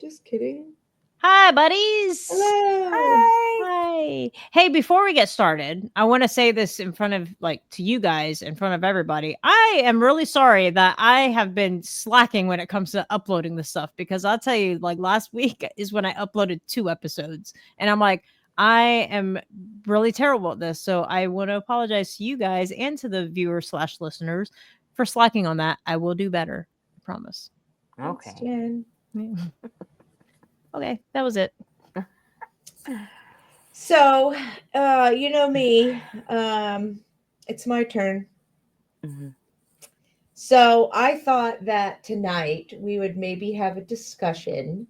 Just kidding. Hi, buddies. Hello. Hi. Hi. Hey, before we get started, I want to say this in front of to you guys, in front of everybody. I am really sorry that I have been slacking when it comes to uploading this stuff because I'll tell you, like last week is when I uploaded 2 episodes, and I'm like, I am really terrible at this. So I want to apologize to you guys and to the viewers/listeners for slacking on that. I will do better. I promise. Thanks, Okay. Jen. Yeah. Okay, that was it. So, you know me. It's my turn. Mhm. So I thought that tonight we would maybe have a discussion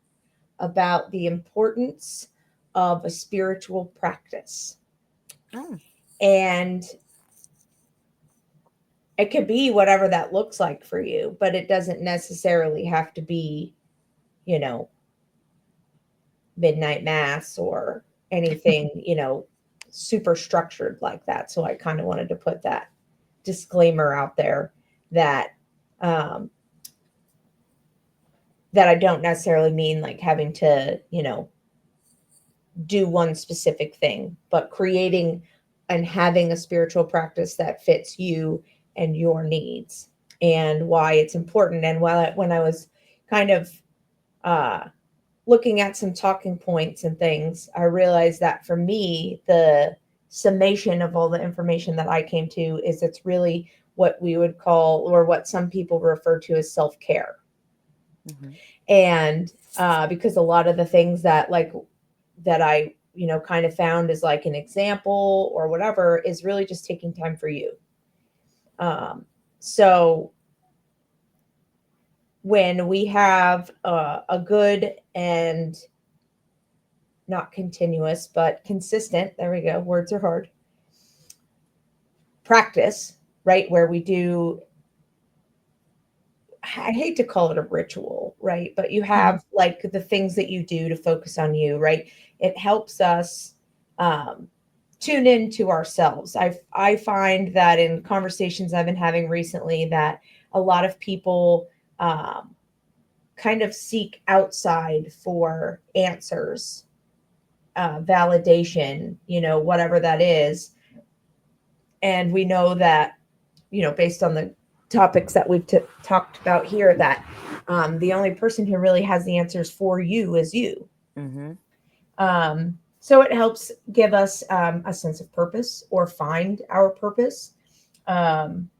about the importance of a spiritual practice. Oh. And it could be whatever that looks like for you, but it doesn't necessarily have to be, you know, midnight mass or anything, super structured like that. So I kind of wanted to put that disclaimer out there that um, that I don't necessarily mean like having to, do one specific thing, but creating and having a spiritual practice that fits you and your needs and why it's important. And when I was kind of uh, looking at some talking points and things, I realized that for me, the summation of all the information that I came to is it's really what we would call, or what some people refer to as self care. Mhm. And because a lot of the things that I, kind of found as like an example or whatever is really just taking time for you. So when we have a good and not continuous, but consistent, there we go, words are hard, practice, right? Where we do, I hate to call it a ritual, right? But you have like the things that you do to focus on you, right? It helps us um, tune into ourselves. I find that in conversations I've been having recently that a lot of people um, kind of seek outside for answers, validation, whatever that is. And we know that, based on the topics that we've talked about here, that the only person who really has the answers for you is you. Mhm. So it helps give us a sense of purpose or find our purpose,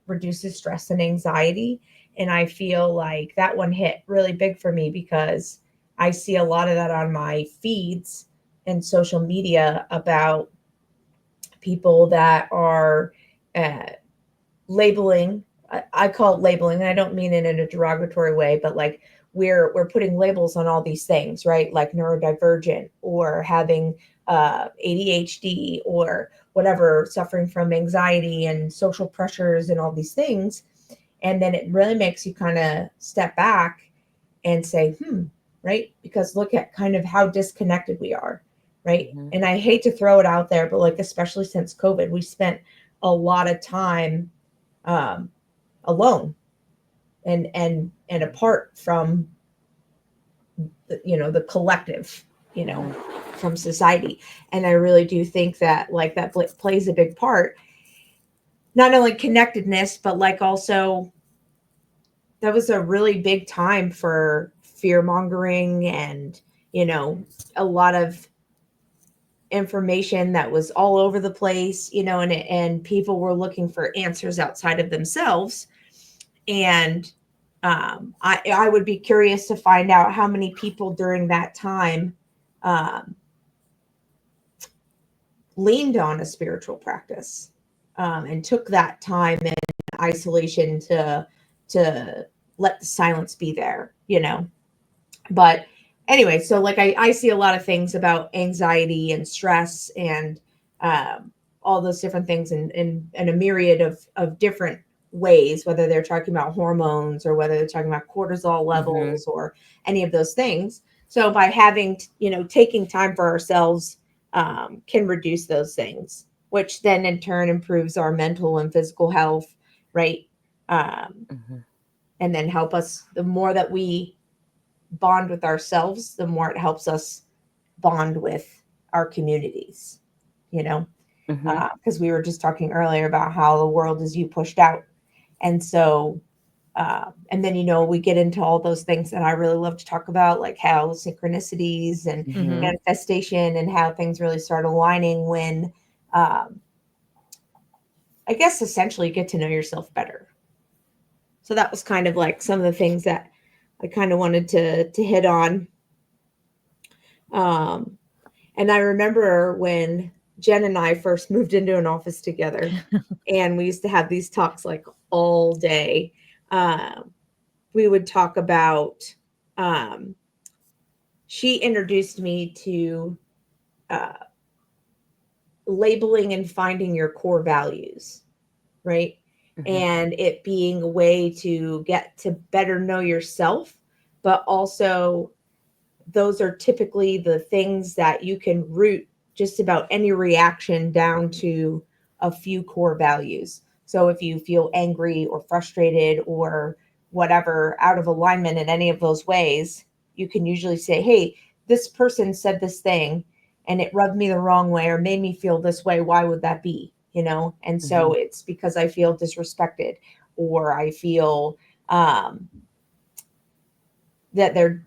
reduces stress and anxiety. And I feel like that one hit really big for me because I see a lot of that on my feeds and social media about people that are uh, labeling. I call it labeling, and I don't mean it in a derogatory way, but like we're putting labels on all these things, right? Like neurodivergent or having ADHD or whatever, suffering from anxiety and social pressures and all these things. And then it really makes you kind of step back and say, right? Because look at kind of how disconnected we are, right? Mhm. And I hate to throw it out there, but like, especially since COVID, we spent a lot of time um, alone and apart from the collective, you know, Mhm. from society. And I really do think that like that plays a big part, not only connectedness, but like also that was a really big time for fear mongering and you know a lot of information that was all over the place, and people were looking for answers outside of themselves. And I would be curious to find out how many people during that time um, leaned on a spiritual practice, and took that time in isolation to let the silence be there, But anyway, so like I see a lot of things about anxiety and stress and all those different things in a myriad of different ways, whether they're talking about hormones or whether they're talking about cortisol Mhm. levels or any of those things. So by having, taking time for ourselves can reduce those things, which then in turn improves our mental and physical health, right? Um, Mhm. and then help us the more that we bond with ourselves, the more it helps us bond with our communities, you know, Mm-hmm. because we were just talking earlier about how the world is you pushed out. And so, and then, we get into all those things that I really love to talk about, like how synchronicities and Mm-hmm. manifestation and how things really start aligning when, um, I guess, essentially get to know yourself better. So that was kind of like some of the things that I kind of wanted to hit on. Um, and I remember when Jen and I first moved into an office together, and we used to have these talks like all day. Um, we would talk about. Um, she introduced me to uh, labeling and finding your core values, right? Mm-hmm. And it being a way to get to better know yourself, but also those are typically the things that you can root just about any reaction down to a few core values. So if you feel angry or frustrated or whatever out of alignment in any of those ways, you can usually say, hey, this person said this thing and it rubbed me the wrong way or made me feel this way. Why would that be? And Mm-hmm. so it's because I feel disrespected or I feel that they're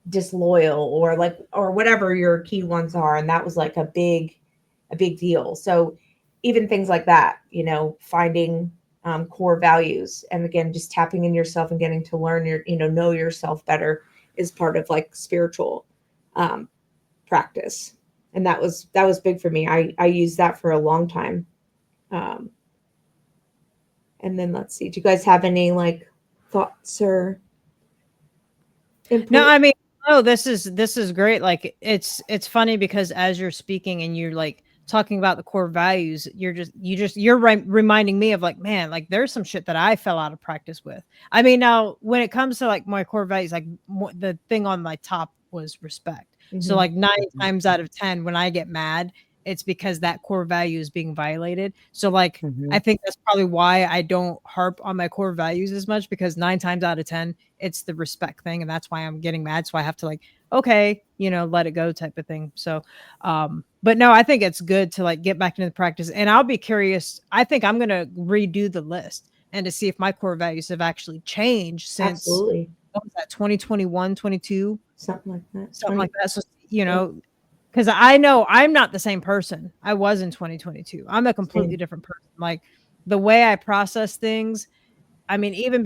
disloyal or like or whatever your key ones are, and that was like a big deal. So even things like that, finding core values, and again just tapping in yourself and getting to learn your know yourself better is part of like spiritual um, practice. And that was big for me. I used that for a long time. um, and then let's see, do you guys have any like thoughts or No, input? I mean, oh, this is great. Like it's funny because as you're speaking and you're like talking about the core values, you're reminding me of like, man, like there's some shit that I fell out of practice with. I mean, now when it comes to like my core values, like the thing on my top was respect. So Hmm. like 9 times out of 10, when I get mad, it's because that core value is being violated. So like Mm-hmm. I think that's probably why I don't harp on my core values as much, because 9 times out of 10 it's the respect thing, and that's why I'm getting mad. So I have to like, okay, let it go type of thing. So but no, I think it's good to like get back into the practice, and I'll be curious. I think I'm going to redo the list and to see if my core values have actually changed since, Absolutely. what was that, 2021, 22, Something like that. something like that. So Yeah, because I know I'm not the same person I was in 2022. I'm a completely same. different person. Like the way I process things, I mean, even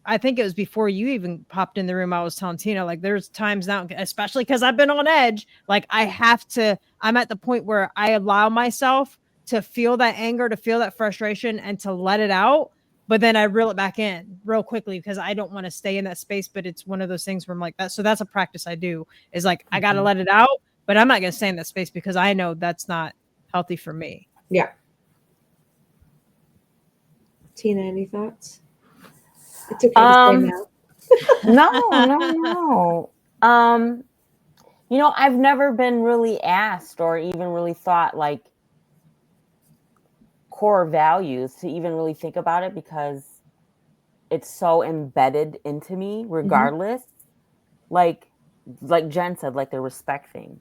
I think it was before you even popped in the room, I was telling Tina, like, there's times now, especially because I've been on edge, like, I'm at the point where I allow myself to feel that anger, to feel that frustration, and to let it out. But then I reel it back in real quickly because I don't want to stay in that space. But it's one of those things where I'm like that. So that's a practice I do, is like, I got to Mm-hmm. let it out, but I'm not going to stay in that space because I know that's not healthy for me. Yeah. Tina, any thoughts? It's okay to say Um, no. no, no, no. Um, I've never been really asked or even really thought like core values to even really think about it because it's so embedded into me Hmm. regardless. Like like Jen said, like the respect thing.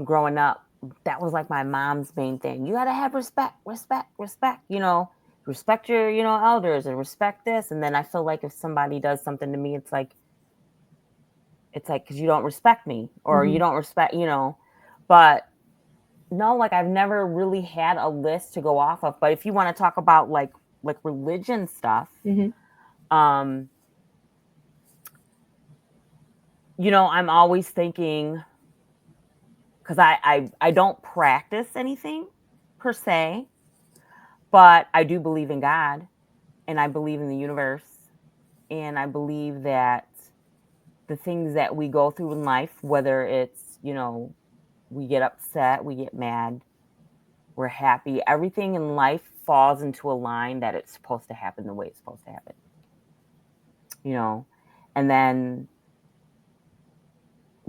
Growing up, that was like my mom's main thing. You gotta have respect, respect, respect, respect your, elders and respect this. And then I feel like if somebody does something to me, it's like because you don't respect me or Hmm. you don't respect, but no, like I've never really had a list to go off of. But if you want to talk about like religion stuff, Hmm. um, I'm always thinking because I don't practice anything per se, but I do believe in God and I believe in the universe and I believe that the things that we go through in life, whether it's, we get upset, we get mad, we're happy, everything in life falls into a line that it's supposed to happen the way it's supposed to happen, you know? And then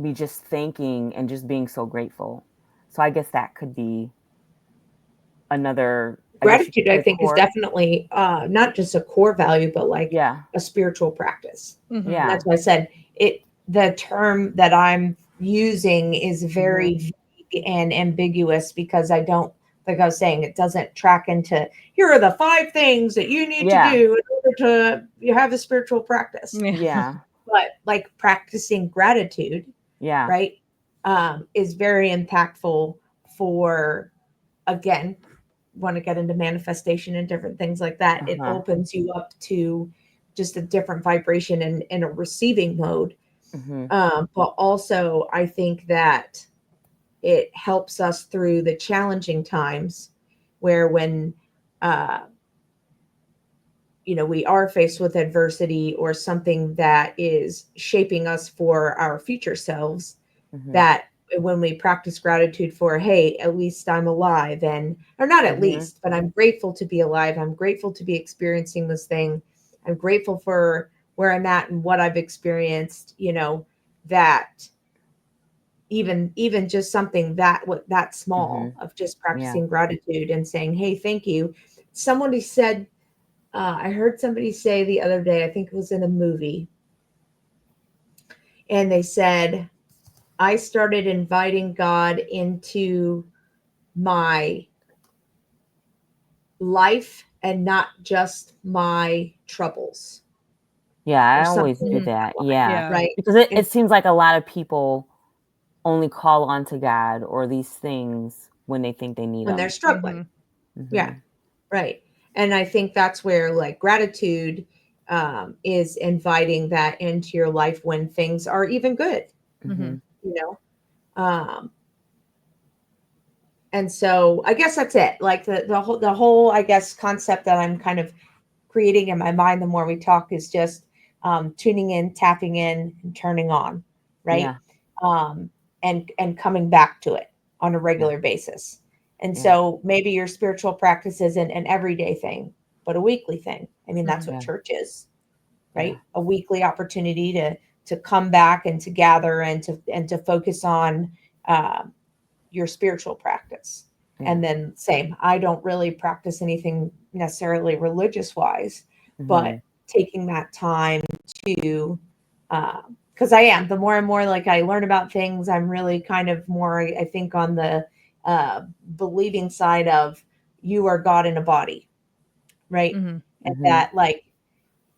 be just thinking and just being so grateful. So I guess that could be another Gratitude, I think, is core. definitely not just a core value, but like Yeah. a spiritual practice. Mhm. Yeah. That's why I said it. The term that I'm using is very vague and ambiguous because I don't, like I was saying, it doesn't track into here are the 5 things that you need to do in order to you have a spiritual practice. Yeah. But like practicing gratitude, Yeah. right, is very impactful for, again, want to get into manifestation and different things like that. It opens you up to just a different vibration and in a receiving mode. But also, I think that it helps us through the challenging times where when we are faced with adversity or something that is shaping us for our future selves, that when we practice gratitude for, hey, at least I'm alive, and or not at least, but I'm grateful to be alive. I'm grateful to be experiencing this thing. I'm grateful for where I'm at and what I've experienced, that even just something that small of just practicing gratitude and saying, hey, thank you. Somebody said, I heard somebody say the other day, I think it was in a movie, and they said, I started inviting God into my life and not just my troubles. Yeah, I Or always something do like that. that, Yeah. right? Because it seems like a lot of people only call on to God or these things when they think they need When they're them. struggling. Yeah, right. And I think that's where like gratitude is inviting that into your life when things are even good, you know? And so I guess that's it. Like the whole, I guess, concept that I'm kind of creating in my mind the more we talk is just tuning in, tapping in, and turning on, right? And coming back to it on a regular basis. And so maybe your spiritual practice isn't an everyday thing, but a weekly thing. I mean, that's what church is, right? A weekly opportunity to come back and to gather and to focus on your spiritual practice. And then same, I don't really practice anything necessarily religious wise, but taking that time to, because I am, the more and more like I learn about things, I'm really kind of more, I think, on the believing side of you are God in a body, right? And that like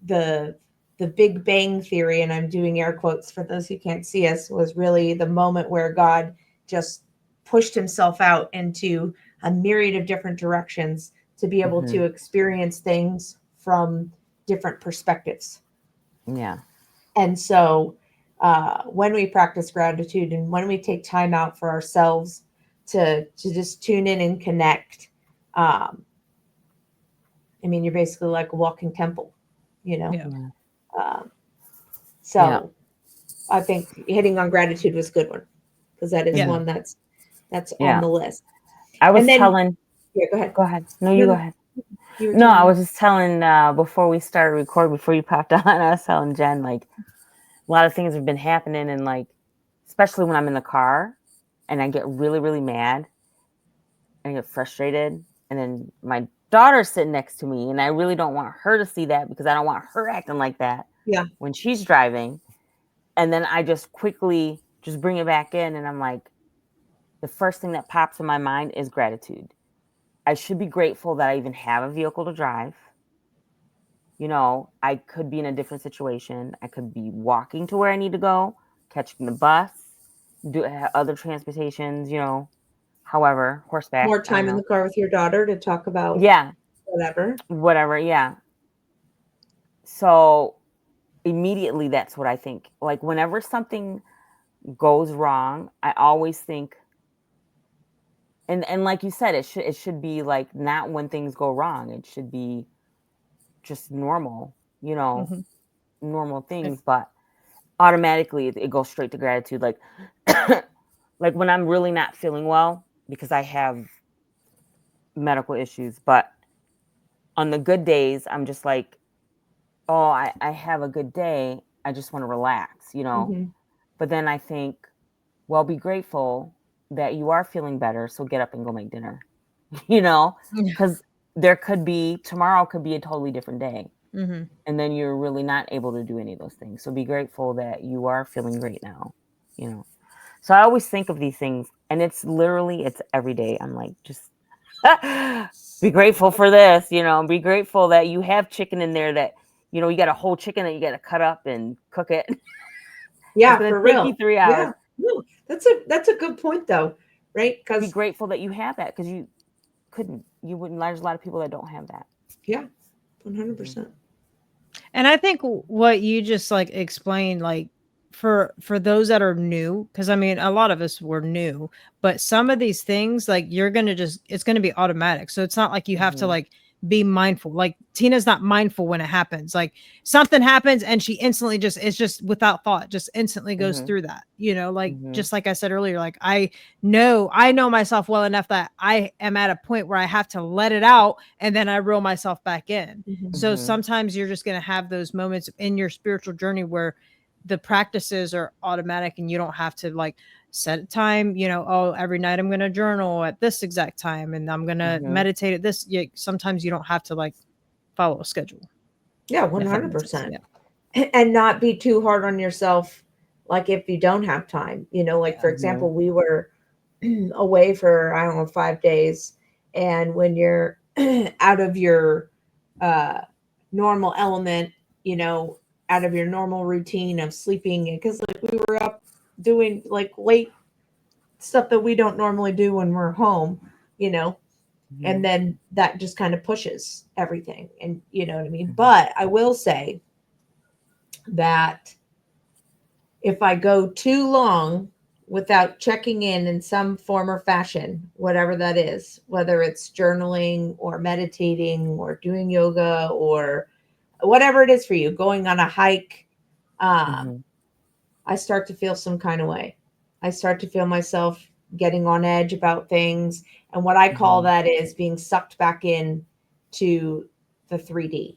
the Big Bang Theory, and I'm doing air quotes for those who can't see us, was really the moment where God just pushed himself out into a myriad of different directions to be able to experience things from different perspectives. Yeah. And so when we practice gratitude and when we take time out for ourselves to just tune in and connect, I mean, you're basically like a walking temple, So I think hitting on gratitude was a good one because that is one that's on the list. I was And then, telling. yeah, go ahead. Go ahead. No, you go ahead. You were No, I telling was just telling before we started recording, before you popped on, I was telling Jen, like, a lot of things have been happening, and like, especially when I'm in the car and I get really, really mad and get frustrated, and then my daughter's sitting next to me, and I really don't want her to see that because I don't want her acting like that when she's driving. And then I just quickly just bring it back in, and I'm like, the first thing that pops in my mind is gratitude. I should be grateful that I even have a vehicle to drive. I could be in a different situation. I could be walking to where I need to go, catching the bus, do other transportations, however, horseback. more time in the car with your daughter to talk about whatever. Yeah. So immediately that's what I think. Like whenever something goes wrong, I always think, and like you said, it should be like not when things go wrong. It should be just normal, normal things, but automatically it goes straight to gratitude. Like like when I'm really not feeling well because I have medical issues, but on the good days I'm just like, oh, I have a good day, I just want to relax, but then I think, well, be grateful that you are feeling better, so get up and go make dinner. Because tomorrow could be a totally different day. Mm-hmm. And then you're really not able to do any of those things. So be grateful that you are feeling great now, you know. So I always think of these things, and it's every day. I'm like, just be grateful for this, you know, be grateful that you have chicken in there that, you know, you got a whole chicken that you got to cut up and cook it. Yeah, It's going for to take real. you 3 hours. Yeah. No, that's a good point though, right? Be Because grateful that you have that, because you wouldn't, there's a lot of people that don't have that. yeah, 100%. And I think what you just like explained, like for those that are new, because I mean a lot of us were new, but some of these things like you're gonna it's gonna be automatic. So it's not like you have to like be mindful. Like Tina's not mindful when it happens. Like something happens and she instantly it's just without thought, just instantly goes through that. You know, like just like I said earlier, like I know myself well enough that I am at a point where I have to let it out and then I reel myself back in. So sometimes you're just going to have those moments in your spiritual journey where the practices are automatic and you don't have to like set a time, you know, oh, every night I'm going to journal at this exact time and I'm going to meditate at this. Sometimes you don't have to like follow a schedule. Yeah, 100%. Yeah. And not be too hard on yourself. Like if you don't have time, you know, like for example, we were away for, I don't know, 5 days. And when you're out of your normal element, you know, out of your normal routine of sleeping, because like we were up doing like late stuff that we don't normally do when we're home, you know, and then that just kind of pushes everything. And you know what I mean? But I will say that if I go too long without checking in some form or fashion, whatever that is, whether it's journaling or meditating or doing yoga or whatever it is for you, going on a hike, I start to feel some kind of way. I start to feel myself getting on edge about things. And what I call that is being sucked back in to the 3D,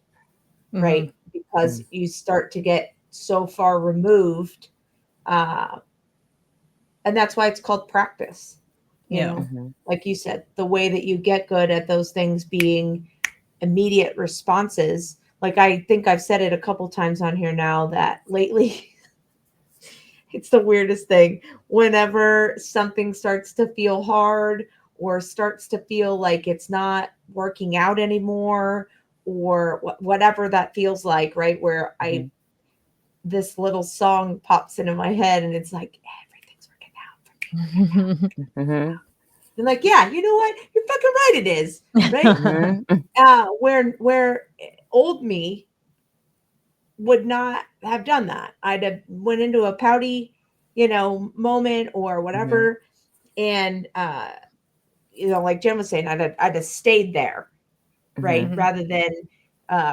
right? Because you start to get so far removed. And that's why it's called practice. You know, like you said, the way that you get good at those things being immediate responses. Like I think I've said it a couple times on here now that lately it's the weirdest thing. Whenever something starts to feel hard or starts to feel like it's not working out anymore or whatever that feels like, right? Where this little song pops into my head and it's like, everything's working out for me. And like, yeah, you know what? You're fucking right. It is, right? Where old me would not have done that. I'd have went into a pouty, you know, moment or whatever. And, you know, like Jen was saying, I'd have stayed there, right? Rather than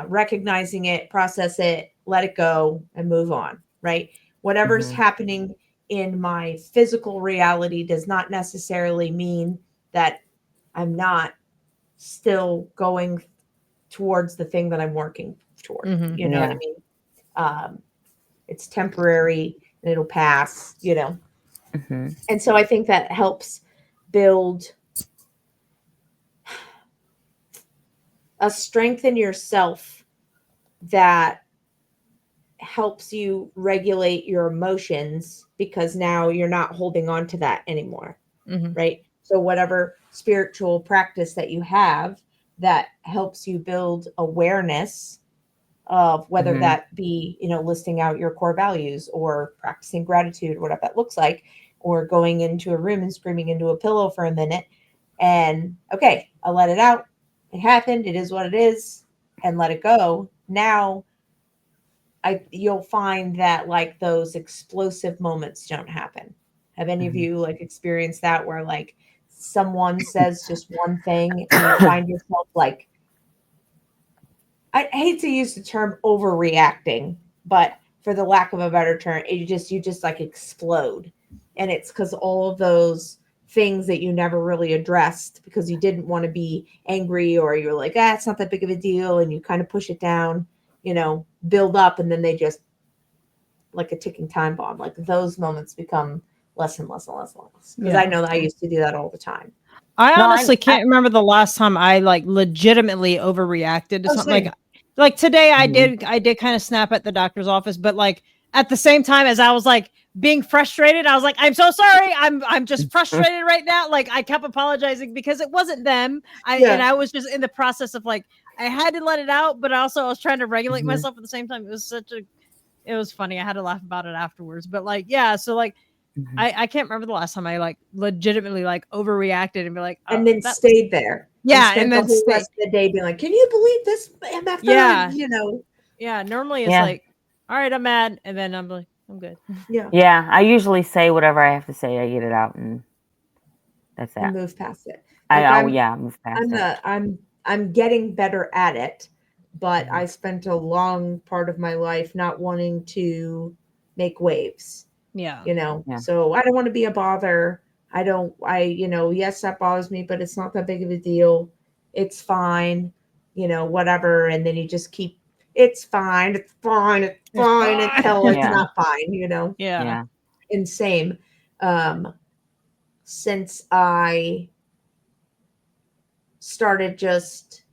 recognizing it, process it, let it go and move on, right? Whatever's happening in my physical reality does not necessarily mean that I'm not still going towards the thing that I'm working toward. You know what I mean? It's temporary and it'll pass, you know? And so I think that helps build a strength in yourself that helps you regulate your emotions because now you're not holding on to that anymore. Right? So whatever spiritual practice that you have that helps you build awareness of whether that be, you know, listing out your core values or practicing gratitude, whatever that looks like, or going into a room and screaming into a pillow for a minute and okay, I'll let it out. It happened. It is what it is, and let it go. Now you'll find that like those explosive moments don't happen. Have any of you like experienced that where like someone says just one thing and you find yourself like, I hate to use the term overreacting, but for the lack of a better term, you just like explode. And it's because all of those things that you never really addressed because you didn't want to be angry or you're like, it's not that big of a deal. And you kind of push it down, you know, build up. And then they just like a ticking time bomb. Like those moments become less and less and less and less. Because I know that I used to do that all the time. I No, honestly can't remember the last time I like legitimately overreacted to Oh, something. same. Like today I Mhm. did kind of snap at the doctor's office, but like at the same time as I was like being frustrated, I was like, I'm so sorry. I'm just frustrated right now. Like I kept apologizing because it wasn't them. Yeah. I was just in the process of like I had to let it out, but also I was trying to regulate Mhm. myself at the same time. It was funny. I had to laugh about it afterwards. But like, yeah, so like Mhm. I can't remember the last time I like legitimately like overreacted and be like, oh, And then that stayed there and yeah, spent and the then whole stay. rest of the day being like, can you believe this MFer? Yeah, You know, yeah. Normally it's Yeah. like, all right, I'm mad, and then I'm like, I'm good. yeah, Yeah, I usually say whatever I have to say. I get it out, and that's and that. move past it. I Like oh yeah, move past I'm it. the I'm getting better at it, but Mhm. I spent a long part of my life not wanting to make waves, Yeah, you know. Yeah. So I don't want to be a bother. Yes, that bothers me, but it's not that big of a deal. It's fine, whatever. And then you just keep it's fine, it's fine, it's it's fine fine. until it's Yeah. not fine. Yeah, Yeah. And same. Since I started just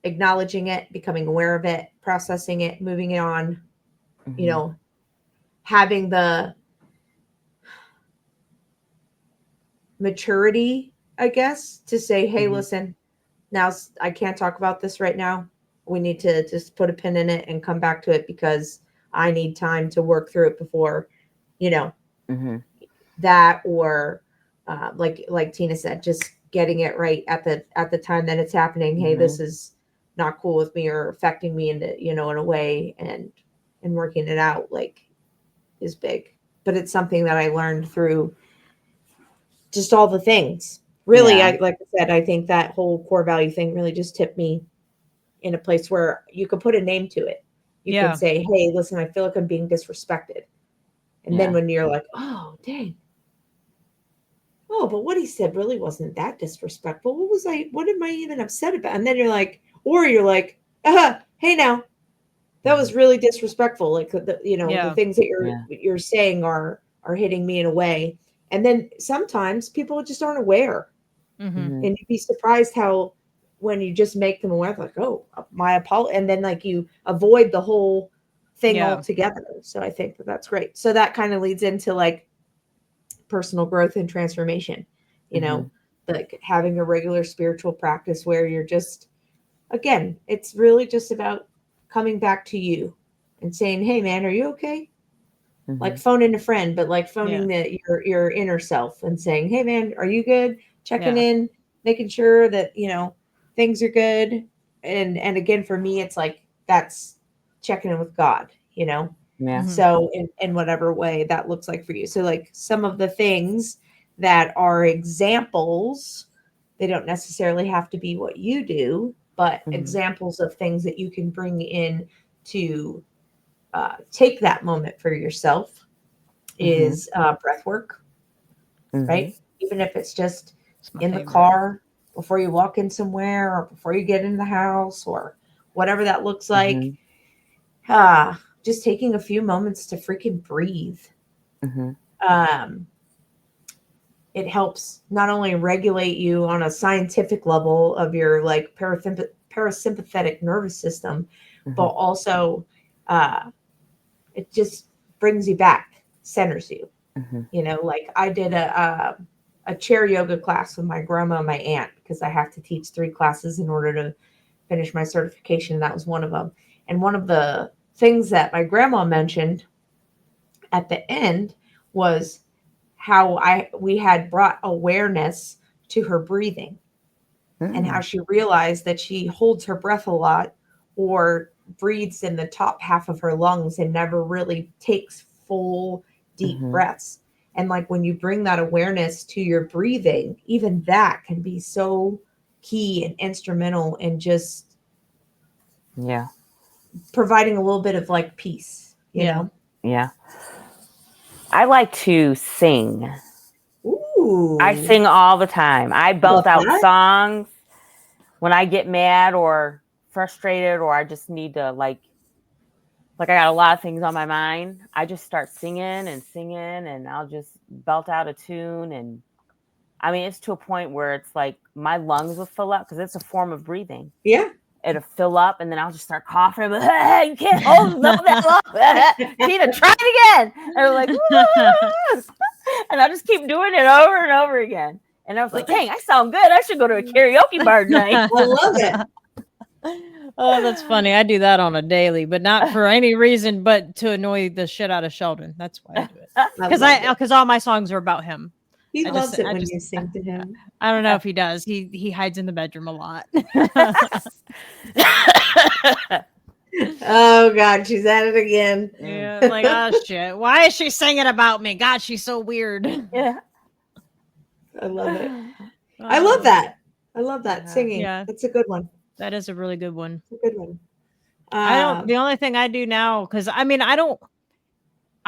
acknowledging it, becoming aware of it, processing it, moving it on, you Mhm. know, having the maturity, I guess, to say, hey, Mhm. listen, now I can't talk about this right now. We need to just put a pin in it and come back to it because I need time to work through it before, you know, Mhm. that or like Tina said, just getting it right at the time that it's happening. Hey, this Mhm. is not cool with me or affecting me in a way, and working it out like is big. But it's something that I learned through just all the things. Really, Yeah. I like I said, I think that whole core value thing really just tipped me in a place where you could put a name to it. You can yeah. say, hey, listen, I feel like I'm being disrespected. And then Yeah. when you're like, oh, dang, oh, but what he said really wasn't that disrespectful. What am I even upset about? And then you're like, hey now, that was Mhm. really disrespectful. Like the Yeah. things that Yeah. you're saying are hitting me in a way. And then sometimes people just aren't aware. Mm-hmm. Mhm. And you'd be surprised how when you just make them aware, like, oh, my apology, and then like you avoid the whole thing Yeah. altogether. So I think that that's great. So that kind of leads into like personal growth and transformation, you know, Mhm. like having a regular spiritual practice where you're just, again, it's really just about coming back to you and saying, hey man, are you okay? Like Mhm. phoning a friend, but like Yeah. phoning your inner self and saying, hey man, are you good? Checking Yeah. in, making sure that things are good. And again, for me, it's like that's checking in with God, Yeah. Mm-hmm. so in whatever way that looks like for you. So like some of the things that are examples, they don't necessarily have to be what you do, but Mhm. examples of things that you can bring in to take that moment for yourself Mhm. is breath work, Mhm. right? Even if it's just It's my in the favorite. car before you walk in somewhere or before you get in the house or whatever that looks like. Mhm. Just taking a few moments to freaking breathe. Mhm. Um, it helps not only regulate you on a scientific level of your like parasympathetic nervous system, but Mhm. also uh, it just brings you back, centers you. Mhm. Like I did a chair yoga class with my grandma and my aunt because I have to teach 3 classes in order to finish my certification. That was one of them. And one of the things that my grandma mentioned at the end was how we had brought awareness to her breathing and how Mm. she realized that she holds her breath a lot or breathes in the top half of her lungs and never really takes full deep Mhm. breaths. And like when you bring that awareness to your breathing, even that can be so key and instrumental in just Yeah. providing a little bit of like peace, Yeah. Yeah. I like to sing. I Ooh, sing all the time. I I belt love out that. songs when I get mad or frustrated or I just need to like I got a lot of things on my mind. I just start singing and singing and I'll just belt out a tune and I mean, it's to a point where it's like my lungs will fill up because it's a form of breathing. Yeah. It'll fill up, and then I'll just start coughing. I'm like, hey, you can't hold that long. Tina, try it again. And I'm like, and I just keep doing it over and over again. And I was like, dang, I sound good. I should go to a karaoke bar tonight. I love it. Oh, that's funny. I do that on a daily, but not for any reason but to annoy the shit out of Sheldon. That's why I do it. Because all my songs are about him. He I loves just- it I when just- you sing to him. I don't know if he does. He hides in the bedroom a lot. Oh God, she's at it again. Yeah, like, oh shit. Why is she singing about me? God, she's so weird. Yeah. I love it. I love that. I love that Yeah. singing. Yeah. That's a good one. That is a really good one. It's a good one. I don't. The only thing I do now, because I mean,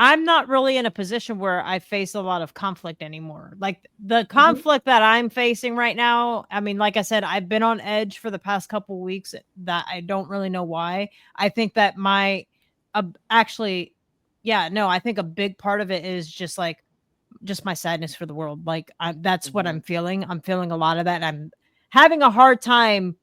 I'm not really in a position where I face a lot of conflict anymore. Like the conflict that I'm facing right now, I mean, like I said, I've been on edge for the past couple of weeks that I don't really know why. I think that I think a big part of it is just my sadness for the world. Like that's what I'm feeling. I'm feeling a lot of that. And I'm having a hard time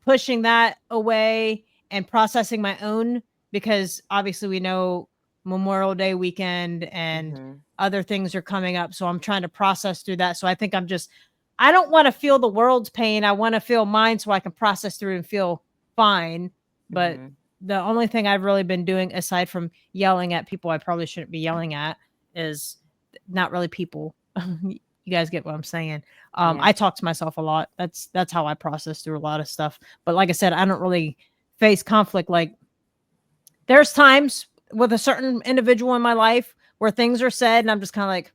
pushing that away and processing my own, because obviously we know Memorial Day weekend and other things are coming up. So I'm trying to process through that. So I think I don't want to feel the world's pain. I want to feel mine so I can process through and feel fine. But the only thing I've really been doing, aside from yelling at people I probably shouldn't be yelling at, is not really people. You guys get what I'm saying. I talk to myself a lot. That's how I process through a lot of stuff. But like I said, I don't really face conflict. Like there's times with a certain individual in my life where things are said and I'm just kind of like,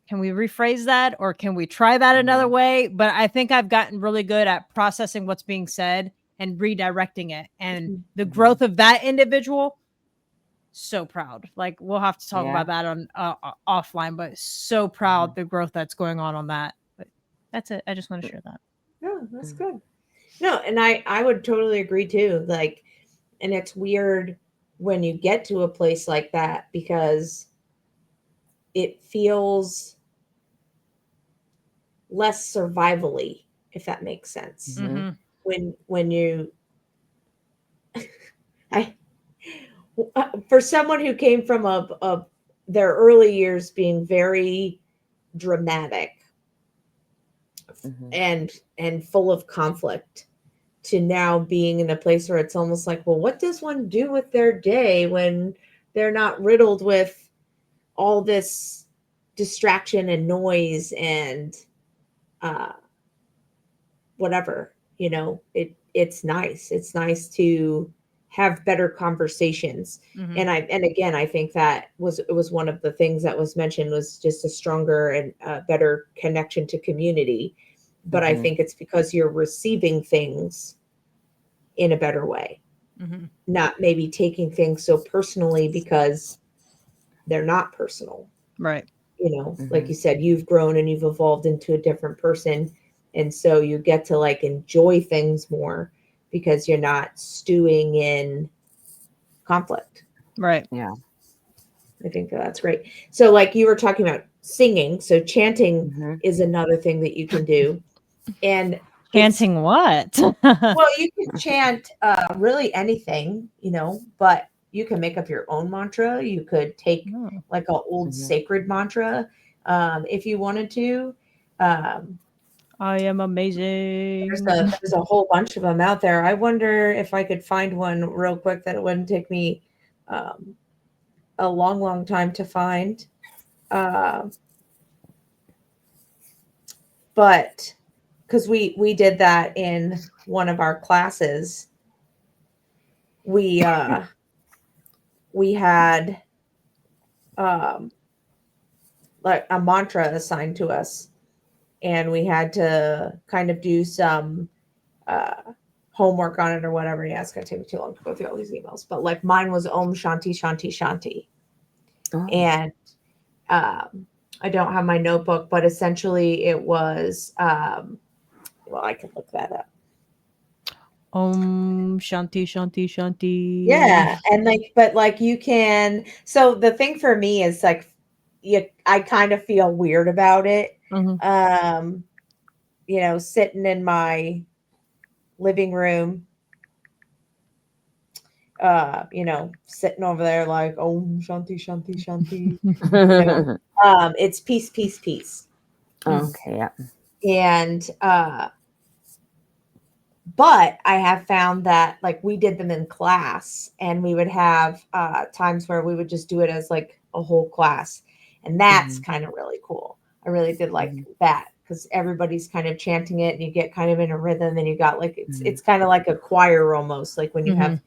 can we rephrase that, or can we try that another way? But I think I've gotten really good at processing what's being said and redirecting it. And the growth of that individual, so proud. Like we'll have to talk about that on offline, but so proud the growth that's going on that. But that's it. I just want to share that. No, that's good. No, and I would totally agree too. Like, and it's weird when you get to a place like that because it feels less survivally, if that makes sense. When you for someone who came from their early years being very dramatic and full of conflict, to now being in a place where it's almost like, well, what does one do with their day when they're not riddled with all this distraction and noise and whatever, it's nice. It's nice to have better conversations. And again, I think that it was one of the things that was mentioned, was just a stronger and better connection to community. But I think it's because you're receiving things in a better way, not maybe taking things so personally because they're not personal. Right. Like you said, you've grown and you've evolved into a different person. And so you get to like enjoy things more because you're not stewing in conflict. Right. Yeah. I think that's great. So like you were talking about singing. So chanting is another thing that you can do. And chanting what? Well, you can chant really anything, but you can make up your own mantra. You could take like an old sacred mantra if you wanted to. I am amazing. There's a whole bunch of them out there. I wonder if I could find one real quick that it wouldn't take me a long time to find. But because we did that in one of our classes, we had like a mantra assigned to us, and we had to kind of do some homework on it or whatever. Yeah, it's gonna take me too long to go through all these emails, but like mine was Om Shanti Shanti Shanti. And I don't have my notebook, but essentially it was well, I can look that up. Om Shanti Shanti Shanti. Yeah, and but you can. So the thing for me is like, I kind of feel weird about it Mhm. Sitting in my living room, sitting over there like, oh, shanti, shanti, shanti. It's peace, peace, peace. Okay, yeah. And but I have found that like we did them in class, and we would have times where we would just do it as like a whole class, and that's kind of really cool. I really did like that because everybody's kind of chanting it, and you get kind of in a rhythm, and you got like it's kind of like a choir almost, like when you have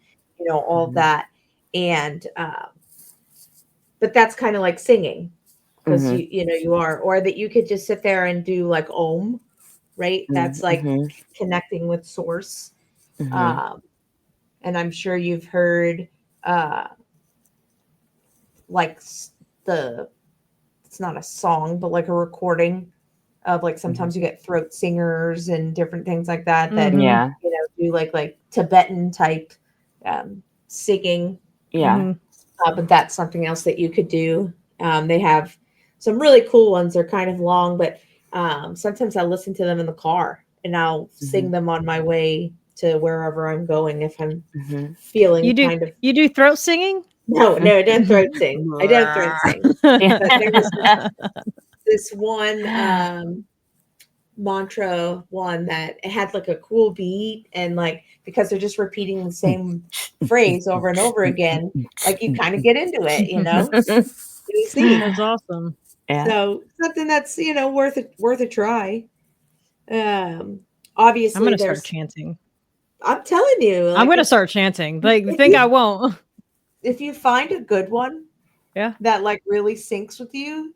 all that, and but that's kind of like singing because you are, or that you could just sit there and do like Om, right? That's like connecting with source. And I'm sure you've heard like it's not a song, but like a recording of like sometimes you get throat singers and different things like that Yeah. do like Tibetan type singing. Yeah. But that's something else that you could do. They have some really cool ones. They're kind of long, but sometimes I listen to them in the car, and I'll sing them on my way to wherever I'm going if I'm feeling kind of. You do throat singing? No, I don't throat sing. I don't throat sing. But there was this one mantra one that it had like a cool beat, and like because they're just repeating the same phrase over and over again, like you kind of get into it, You see. That's awesome. Yeah. So something that's worth a try. Obviously, I'm gonna start chanting. I'm telling you, I'm gonna start chanting. Like, you think I won't? If you find a good one, yeah, that like really syncs with you,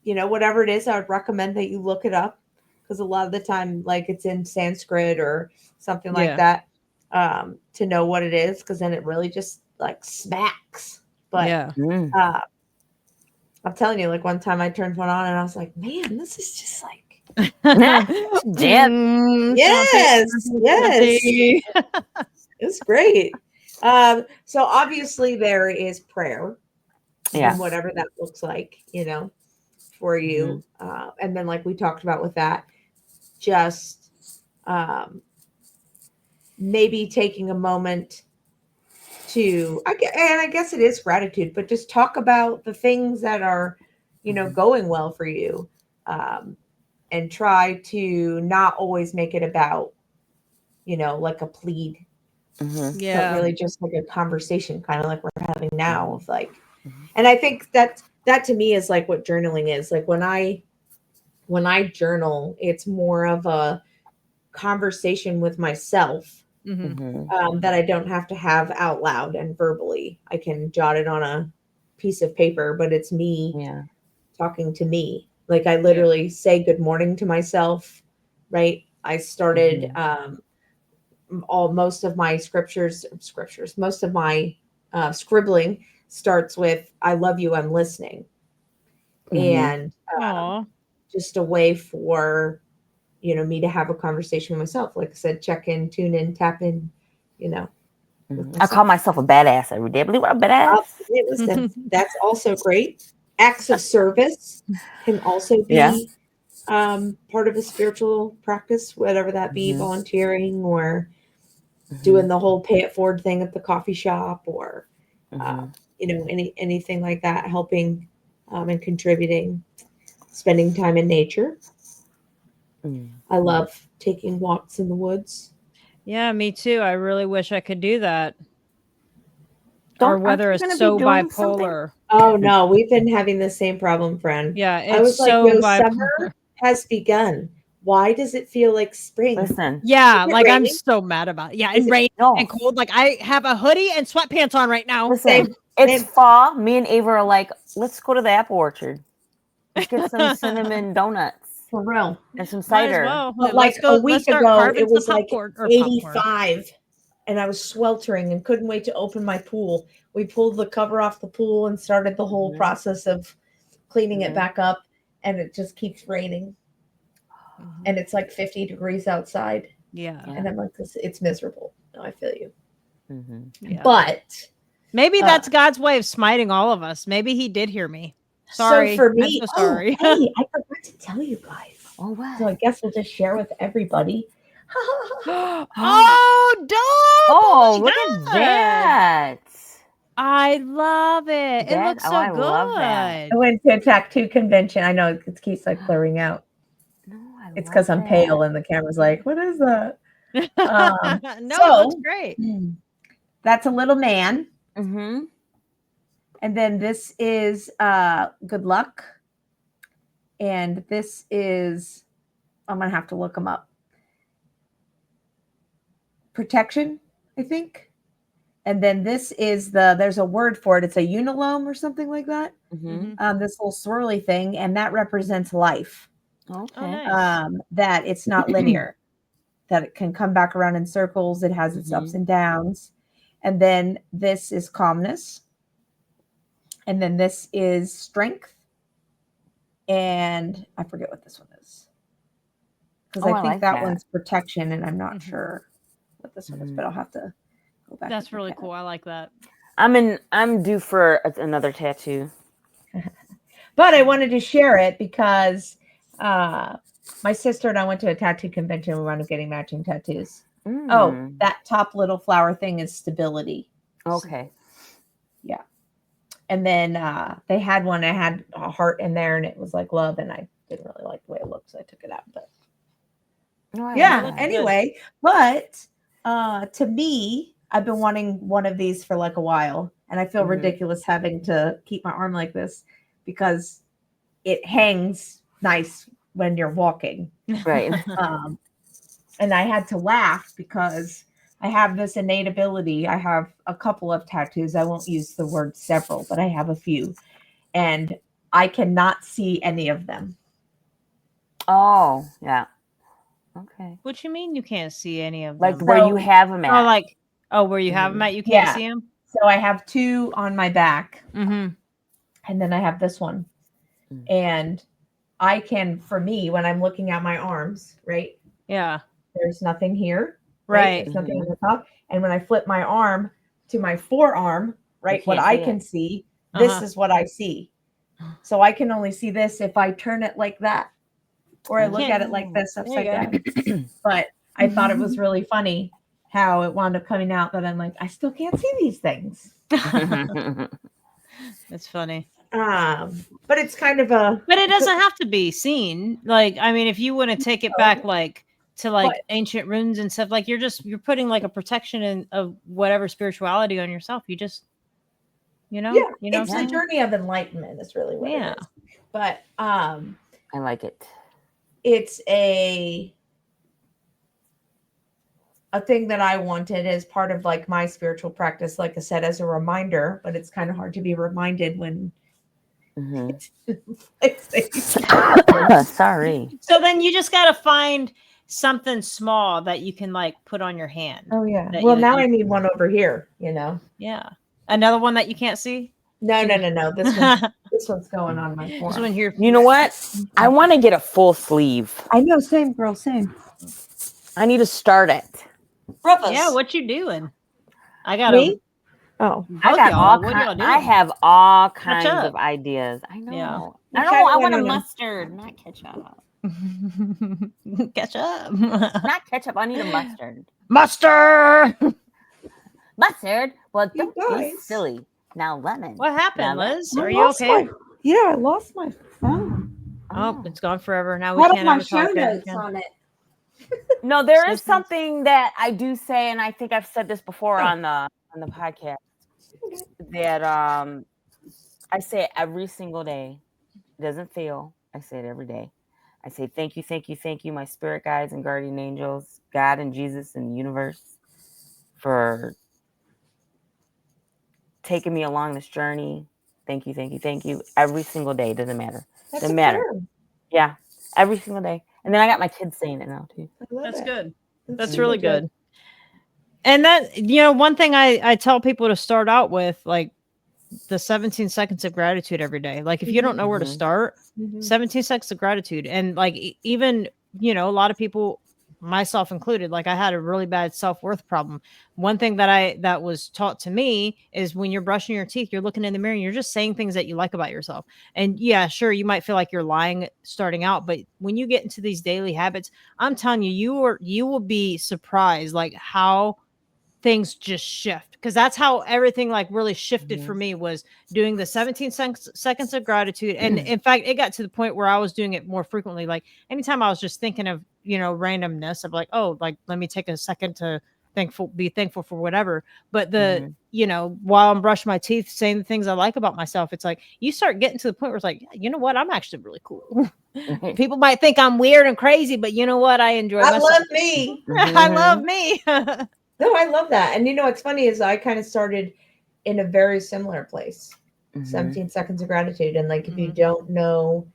whatever it is, I would recommend that you look it up, because a lot of the time, like it's in Sanskrit or something like that, to know what it is, because then it really just like smacks. But I'm telling you, like one time I turned one on and I was like, man, this is just like. Yes. It's great. So obviously there is prayer, and whatever that looks like, for you. And then like we talked about with that, just maybe taking a moment to, I guess it is gratitude, but just talk about the things that are, going well for you. And try to not always make it about, like a plead. But really just like a conversation, kind of like we're having now, of like, and I think that to me is like what journaling is. Like when I journal, it's more of a conversation with myself that I don't have to have out loud and verbally. I can jot it on a piece of paper, but it's me talking to me. Like I literally say good morning to myself, right? I started most of my most of my scribbling starts with "I love you, I'm listening," and just a way for me to have a conversation with myself. Like I said, check in, tune in, tap in. I call myself a badass every day. I believe I'm a badass. Listen, that's also great. Acts of service can also be part of a spiritual practice, whatever that be, volunteering or doing the whole pay it forward thing at the coffee shop, or anything like that, helping and contributing, spending time in nature. I love taking walks in the woods. Yeah, me too. I really wish I could do that. Our weather is so bipolar. Oh no, we've been having the same problem, friend. Yeah, it's I was so like, bipolar. Summer has begun. Why does it feel like spring? Listen. Yeah, like raining? I'm so mad about it. Yeah, and rain and cold. Like I have a hoodie and sweatpants on right now. Listen, it's fall. Me and Ava are like, let's go to the apple orchard. Let's get some cinnamon donuts. For real. And some cider. Well. But like a week ago, it was like 85. And I was sweltering and couldn't wait to open my pool. We pulled the cover off the pool and started the whole process of cleaning it back up. And it just keeps raining. And it's like 50 degrees outside. Yeah. And I'm like, it's miserable. No, I feel you. Yeah. But maybe that's God's way of smiting all of us. Maybe he did hear me. Sorry. So for me, I'm so sorry. Hey, I forgot to tell you guys. Oh, wow. So I guess we'll just share with everybody. Oh, dope! Oh, my look at God. that. I love it. It That- looks oh, so I good. love that. I went to a tattoo convention. I know it keeps like blurring out. No, I It's love because I'm that. pale and the camera's like, what is that? No, so- it looks great. That's a little man. Mm-hmm. And then this is good luck. And this is, I'm going to have to look them up. Protection, I think. And then this is there's a word for it. It's a unilome or something like that. Mm-hmm. This little swirly thing. And that represents life. Okay. Oh, nice. That it's not linear, that it can come back around in circles. It has its ups and downs. And then this is calmness. And then this is strength. And I forget what this one is. Because I think like that that. one's protection, and I'm not sure what this one is, Mhm. but I'll have to go back. That's and look really at cool. I like that. I'm due for another tattoo. But I wanted to share it because my sister and I went to a tattoo convention. We wound up getting matching tattoos. Oh, Mm. that top little flower thing is stability. Okay. And then they had one. I had a heart in there, and it was like love, and I didn't really like the way it looked, so I took it out. But No, I yeah, love that. anyway, but to me, I've been wanting one of these for like a while, and I feel Mhm. ridiculous having to keep my arm like this because it hangs nice when you're walking. Right. And I had to laugh because I have this innate ability. I have a couple of tattoos. I won't use the word several, but I have a few, and I cannot see any of them. Oh, yeah. Okay. What you mean you can't see any of Like them? where you So- have them at. Oh, like where you have them at, you can't Yeah. see them. So I have two on my back, Mm-hmm. and then I have this one. Mm. And I can, for me, when I'm looking at my arms, right, Yeah. there's nothing here, Right. There's nothing on the top. And when I flip my arm to my forearm, right, what can't I see can it. see, this Uh-huh. is what I see. So I can only see this if I turn it like that, or I look Can't- at it like this There upside you down. But I thought it was really funny how it wound up coming out that I'm like, I still can't see these things. That's funny. But it's kind of a, But it doesn't have to be seen. Like, I mean, if you want to take it back, like to like But- ancient runes and stuff, like you're putting like a protection in of whatever spirituality on yourself. You just, you know, yeah, you know, it's what I'm a saying? journey of enlightenment is really what Yeah. it is. But I like it. it's a thing that I wanted as part of like my spiritual practice, like I said, as a reminder, but it's kind of hard to be reminded when Mhm. it's Sorry. So then you just got to find something small that you can like put on your hand. oh yeah. That Well, you- now you- I need one over here, you know. Yeah. Another one that you can't see. No. This one's going on my This forearm. one here. You know what? I want to get a full sleeve. I know, same girl, same. I need to start it. Brothers. Yeah. What you doing? I got Me? to. Oh, I got all What y'all kinds. I doing? have all kinds up. of ideas. I know. Yeah. I What know. I kind- want a no. mustard, not ketchup. Catch up. Not ketchup. I need a mustard. Mustard. Mustard. Well, You don't be guys. silly. Now lemon. What happened, Now that- Liz? I Are you lost okay? Yeah, I lost my phone. Oh, it's gone forever. Now we What can't my ever show talk notes again. on it? No, there is Systems. something that I do say, and I think I've said this before Oh. on the podcast. That I say it every single day. It doesn't fail. I say it every day. I say thank you, my spirit guides and guardian angels, God and Jesus and the universe, for taking me along this journey. Thank you. Every single day. Doesn't matter. Doesn't matter. affirm. Yeah, every single day. And then I got my kids saying it now too. I love That's it. good. That's super really good. And that, you know, one thing I tell people to start out with, like the 17 seconds of gratitude every day. Like if you don't know where to Mhm. start, Mhm. 17 seconds of gratitude. And like even, you know, a lot of people myself included. Like I had a really bad self-worth problem. One thing that was taught to me is when you're brushing your teeth, you're looking in the mirror and you're just saying things that you like about yourself. And yeah, sure, you might feel like you're lying starting out, but when you get into these daily habits, I'm telling you, you will be surprised like how things just shift, because that's how everything like really shifted for me, was doing the 17 seconds of gratitude. And in fact, it got to the point where I was doing it more frequently. Like anytime I was just thinking of, randomness of like, oh, like let me take a second to be thankful for whatever. But while I'm brushing my teeth, saying the things I like about myself, it's like you start getting to the point where it's like, you know what, I'm actually really cool. People might think I'm weird and crazy, but you know what, I enjoy I myself. love me. I love me. No, I love that. And what's funny is I kind of started in a very similar place. 17 seconds of gratitude. And like, if you don't know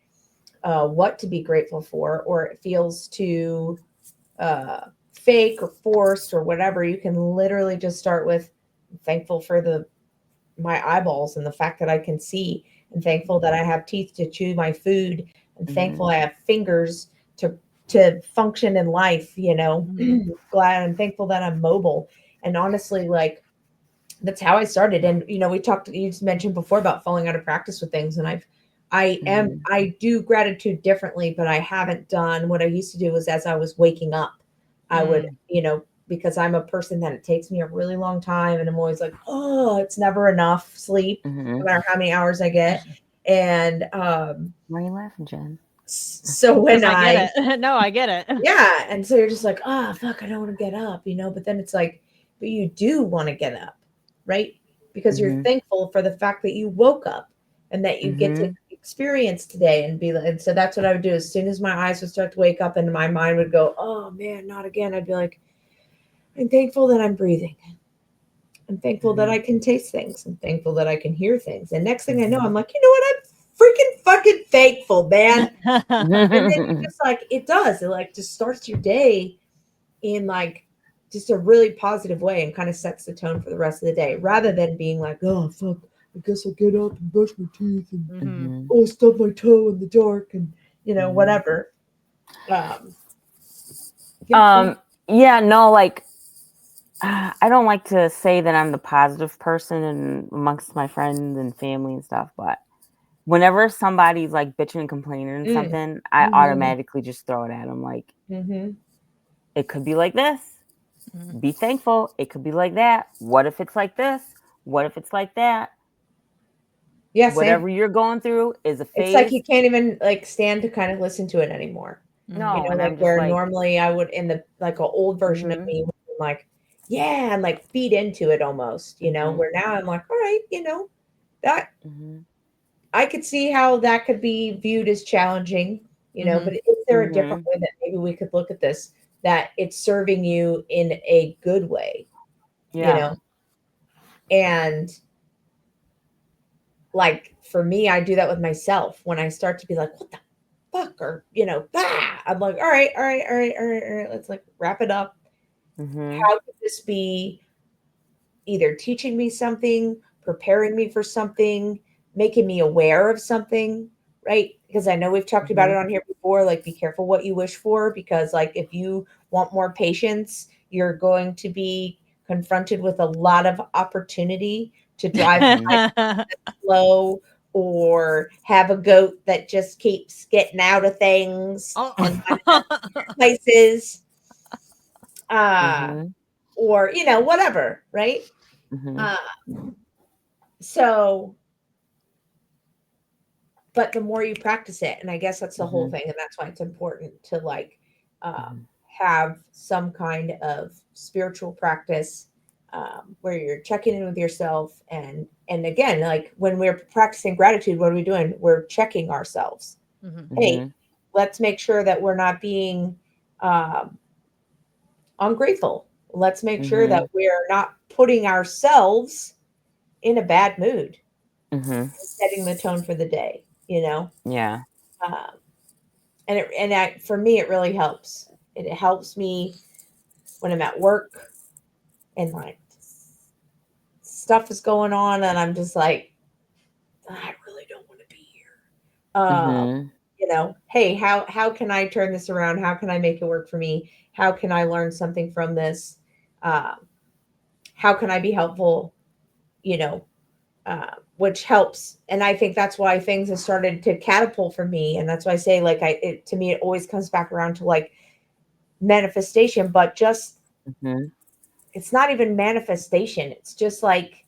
what to be grateful for, or it feels too fake or forced or whatever, you can literally just start with, thankful for my eyeballs and the fact that I can see, and thankful that I have teeth to chew my food, and thankful I have fingers to function in life, glad and thankful that I'm mobile. And honestly, like, that's how I started. And you just mentioned before about falling out of practice with things, and I do gratitude differently, but I haven't done what I used to do. Was as I was waking up, I would, because I'm a person that it takes me a really long time, and I'm always like, oh, it's never enough sleep, no matter how many hours I get. And why are you laughing, Jen? So when I get it. No, I get it. Yeah. And so you're just like, oh, fuck, I don't want to get up, but then it's like, but you do want to get up, right? Because you're thankful for the fact that you woke up and that you get to experience today and so that's what I would do. As soon as my eyes would start to wake up and my mind would go, oh man, not again, I'd be like, I'm thankful that I'm breathing. I'm thankful that I can taste things. I'm thankful that I can hear things. And next thing I know, I'm like, you know what? I'm freaking fucking thankful, man. And then it's just like, it does. It like just starts your day in like just a really positive way and kind of sets the tone for the rest of the day, rather than being like, oh, fuck, I guess I'll get up and brush my teeth and oh, stub my toe in the dark and, whatever. Yeah, no, like, I don't like to say that I'm the positive person and amongst my friends and family and stuff, but whenever somebody's like bitching and complaining and something, I automatically just throw it at them. Like, it could be like this. Be thankful. It could be like that. What if it's like this? What if it's like that? Yeah, whatever you're going through is a phase. It's like you can't even like stand to kind of listen to it anymore. No, and like where normally I would, in the like an old version of me, like, yeah, and like feed into it almost, where now I'm like, all right, that I could see how that could be viewed as challenging, but is there a different way that maybe we could look at this, that it's serving you in a good way, and like for me, I do that with myself when I start to be like, what the fuck, or I'm like, all right, let's like wrap it up. How could this be either teaching me something, preparing me for something, making me aware of something, right? Because I know we've talked about it on here before, like be careful what you wish for, because like if you want more patience, you're going to be confronted with a lot of opportunity to drive slow or have a goat that just keeps getting out of things and places, or whatever, right? So, but the more you practice it, and I guess that's the whole thing, and that's why it's important to like have some kind of spiritual practice where you're checking in with yourself, and again, like when we're practicing gratitude, what are we doing? We're checking ourselves. Hey, let's make sure that we're not being ungrateful. Let's make sure that we're not putting ourselves in a bad mood, setting the tone for the day, Yeah. And for me, it really helps. It helps me when I'm at work and like stuff is going on and I'm just like, I really don't want to be here. hey, how can I turn this around? How can I make it work for me? How can I learn something from this? How can I be helpful? You know, which helps. And I think that's why things have started to catapult for me. And that's why I say, like, to me, it always comes back around to like manifestation, but just, it's not even manifestation. It's just like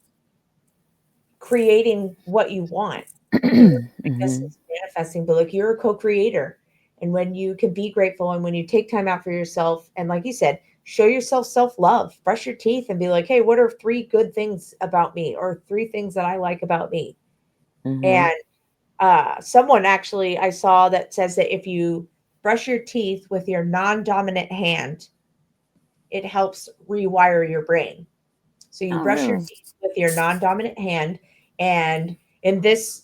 creating what you want. This is manifesting, but like you're a co-creator. And when you can be grateful and when you take time out for yourself, and like you said, show yourself self-love, brush your teeth and be like, hey, what are 3 good things about me or 3 things that I like about me? And someone actually I saw that says that if you brush your teeth with your non-dominant hand, it helps rewire your brain. So you brush your teeth with your non-dominant hand, and in this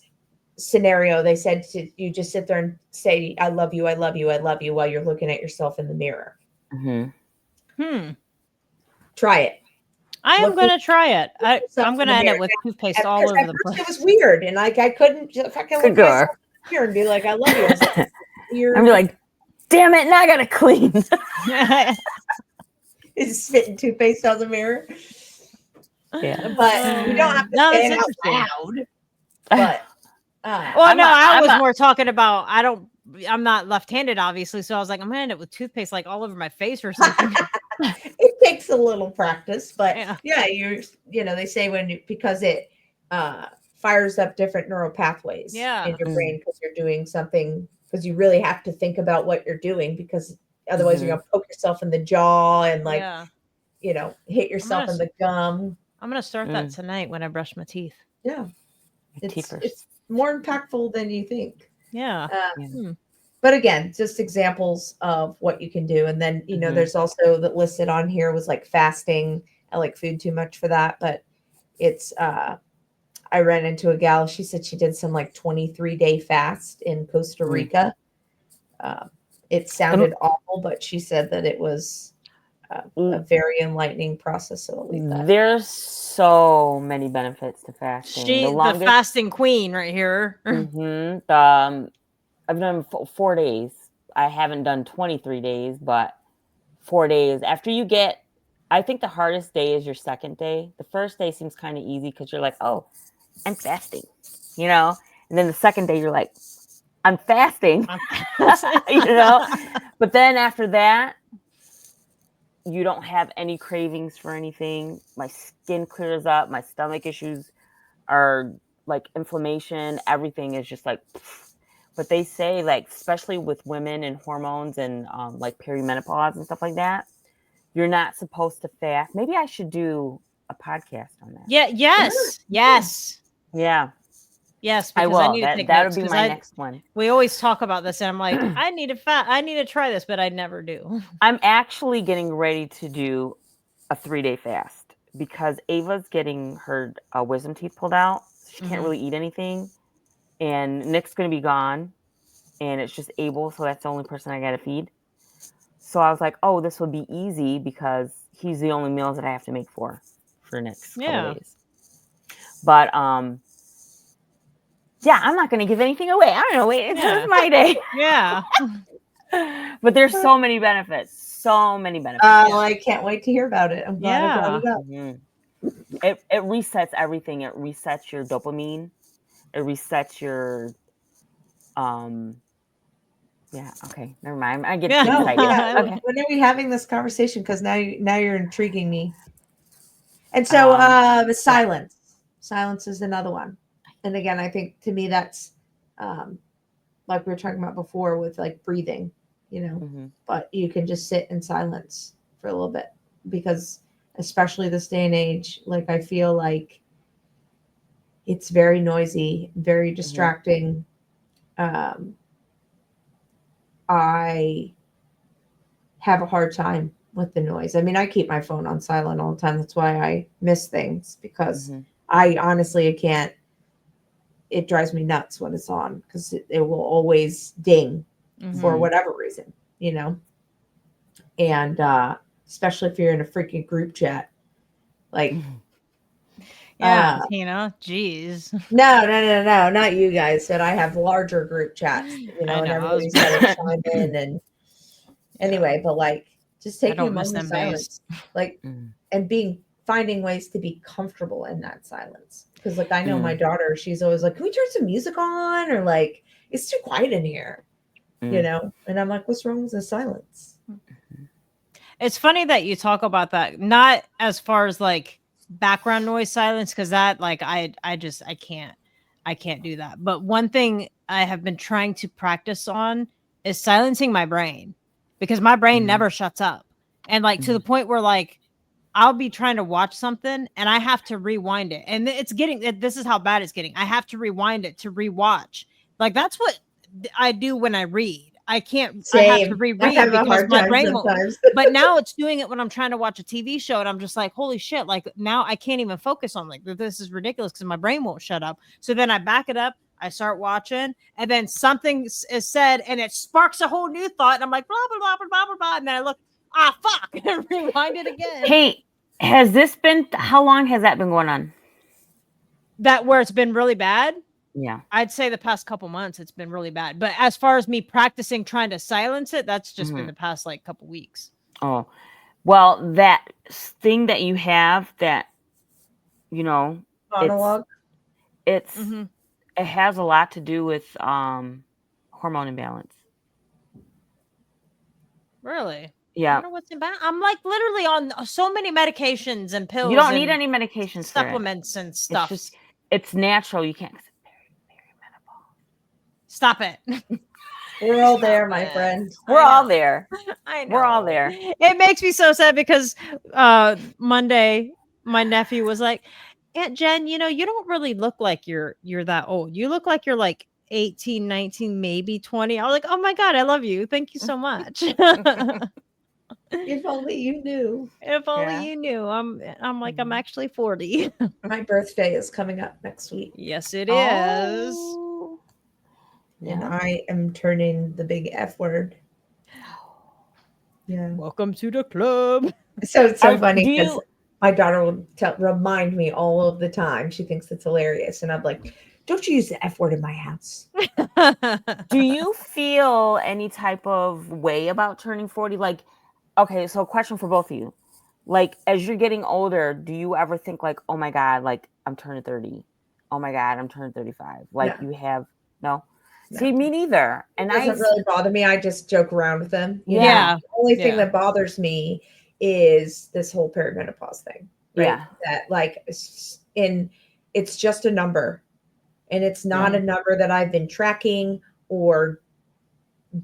scenario, they said you just sit there and say, I love you, I love you, I love you, while you're looking at yourself in the mirror. Try it. I am going to try it. I'm going to end it with toothpaste all over the place. It was weird. And like, I couldn't fucking look myself in the mirror and be like, I love you. I was like, I'm like, damn it, now I got to clean. Is spitting toothpaste on the mirror. Yeah. But you don't have to say it out loud. But I was more talking about, I'm not left-handed, obviously. So I was like, I'm going to end it with toothpaste like all over my face or something. It takes a little practice, but they say because it fires up different neural pathways in your brain because you're doing something, because you really have to think about what you're doing, because otherwise you're going to poke yourself in the jaw and hit yourself in the gum. I'm going to start that tonight when I brush my teeth. Yeah. It's more impactful than you think. Yeah. But again, just examples of what you can do. And then, there's also that listed on here was like fasting. I like food too much for that, but it's, I ran into a gal. She said she did some like 23-day fast in Costa Rica. It sounded awful, but she said that it was a very enlightening process. So I'll leave that. There's so many benefits to fasting. She's the fasting queen right here. I've done 4 days. I haven't done 23 days, but 4 days. After you get, I think the hardest day is your second day. The first day seems kind of easy because you're like, oh, I'm fasting, And then the second day you're like, I'm fasting, But then after that, you don't have any cravings for anything. My skin clears up. My stomach issues are like inflammation. Everything is just like, but they say like, especially with women and hormones and like perimenopause and stuff like that, you're not supposed to fast. Maybe I should do a podcast on that. Yeah. Yes. Yes. Yeah. Yes. I will. That would be my next one. We always talk about this, and I'm like, I need to try this, but I never do. I'm actually getting ready to do a 3-day fast because Ava's getting her wisdom teeth pulled out. She can't really eat anything. And Nick's going to be gone, and it's just Abel. So that's the only person I got to feed. So I was like, oh, this would be easy because he's the only meals that I have to make for the next couple days. But, I'm not going to give anything away. I don't know. Wait, it's my day. Yeah. But there's so many benefits. So many benefits. I can't wait to hear about it. I'm glad I brought it up. It resets everything. It resets your dopamine. It resets your okay, never mind. I get too excited. Okay. When are we having this conversation? Because now you're intriguing me. And so the silence is another one. And again, I think to me that's like we were talking about before with like breathing, but you can just sit in silence for a little bit, because especially this day and age, like I feel like it's very noisy, very distracting. I have a hard time with the noise. I mean, I keep my phone on silent all the time. That's why I miss things, because I honestly can't. It drives me nuts when it's on, because it will always ding for whatever reason, and especially if you're in a freaking group chat, like Yeah, Tina. Jeez. No, not you guys. But I have larger group chats, I and know, I was everybody's got to chime in. And anyway, but like just I taking a don't miss moment of them days. silence, like, and finding ways to be comfortable in that silence. Because like I know my daughter, she's always like, "Can we turn some music on?" Or like, "It's too quiet in here," And I'm like, "What's wrong with the silence?" It's funny that you talk about that, not as far as like background noise silence, because that like I can't do that. But one thing I have been trying to practice on is silencing my brain, because my brain never shuts up. And like to the point where like I'll be trying to watch something and I have to rewind it. And this is how bad it's getting. I have to rewind it to rewatch. Like that's what I do when I read. I have to Same. I reread have a because hard my time brain won't. sometimes. But now it's doing it when I'm trying to watch a TV show and I'm just like, holy shit, like now I can't even focus on like this is ridiculous because my brain won't shut up. So then I back it up, I start watching, and then something is said and it sparks a whole new thought. And I'm like, blah, blah, blah, blah, blah, blah, blah. And then I look, fuck, and rewind it again. Hey, how long has that been going on? That where it's been really bad? Yeah. I'd say the past couple months it's been really bad. But as far as me practicing trying to silence it, that's just been the past like couple weeks. Oh, well, that thing that you have that, Monologue. It has a lot to do with hormone imbalance. Really? Yeah. I don't know what's in bad. I'm like literally on so many medications and pills. You don't need any medications, supplements and stuff. It's natural. You can't. Stop it. We're all there, my friend. We're all there. I know. We're all there. It makes me so sad because Monday my nephew was like, Aunt Jen, you don't really look like you're that old. You look like you're like 18, 19, maybe 20. I was like, oh my God, I love you. Thank you so much. If only you knew. If only you knew. I'm like, I'm actually 40. My birthday is coming up next week. Yes, it is. And I am turning the big F word. Yeah. Welcome to the club. So it's so funny because my daughter will remind me all of the time. She thinks it's hilarious. And I'm like, don't you use the F word in my house. Do you feel any type of way about turning 40? Like, okay, so question for both of you. Like, as you're getting older, do you ever think like, oh my God, like I'm turning 30. Oh my God, I'm turning 35. Like you have, no? See, me neither. And it doesn't really bother me. I just joke around with them. Yeah. The only thing that bothers me is this whole perimenopause thing. Right? Yeah. That like it's just a number. And it's not a number that I've been tracking or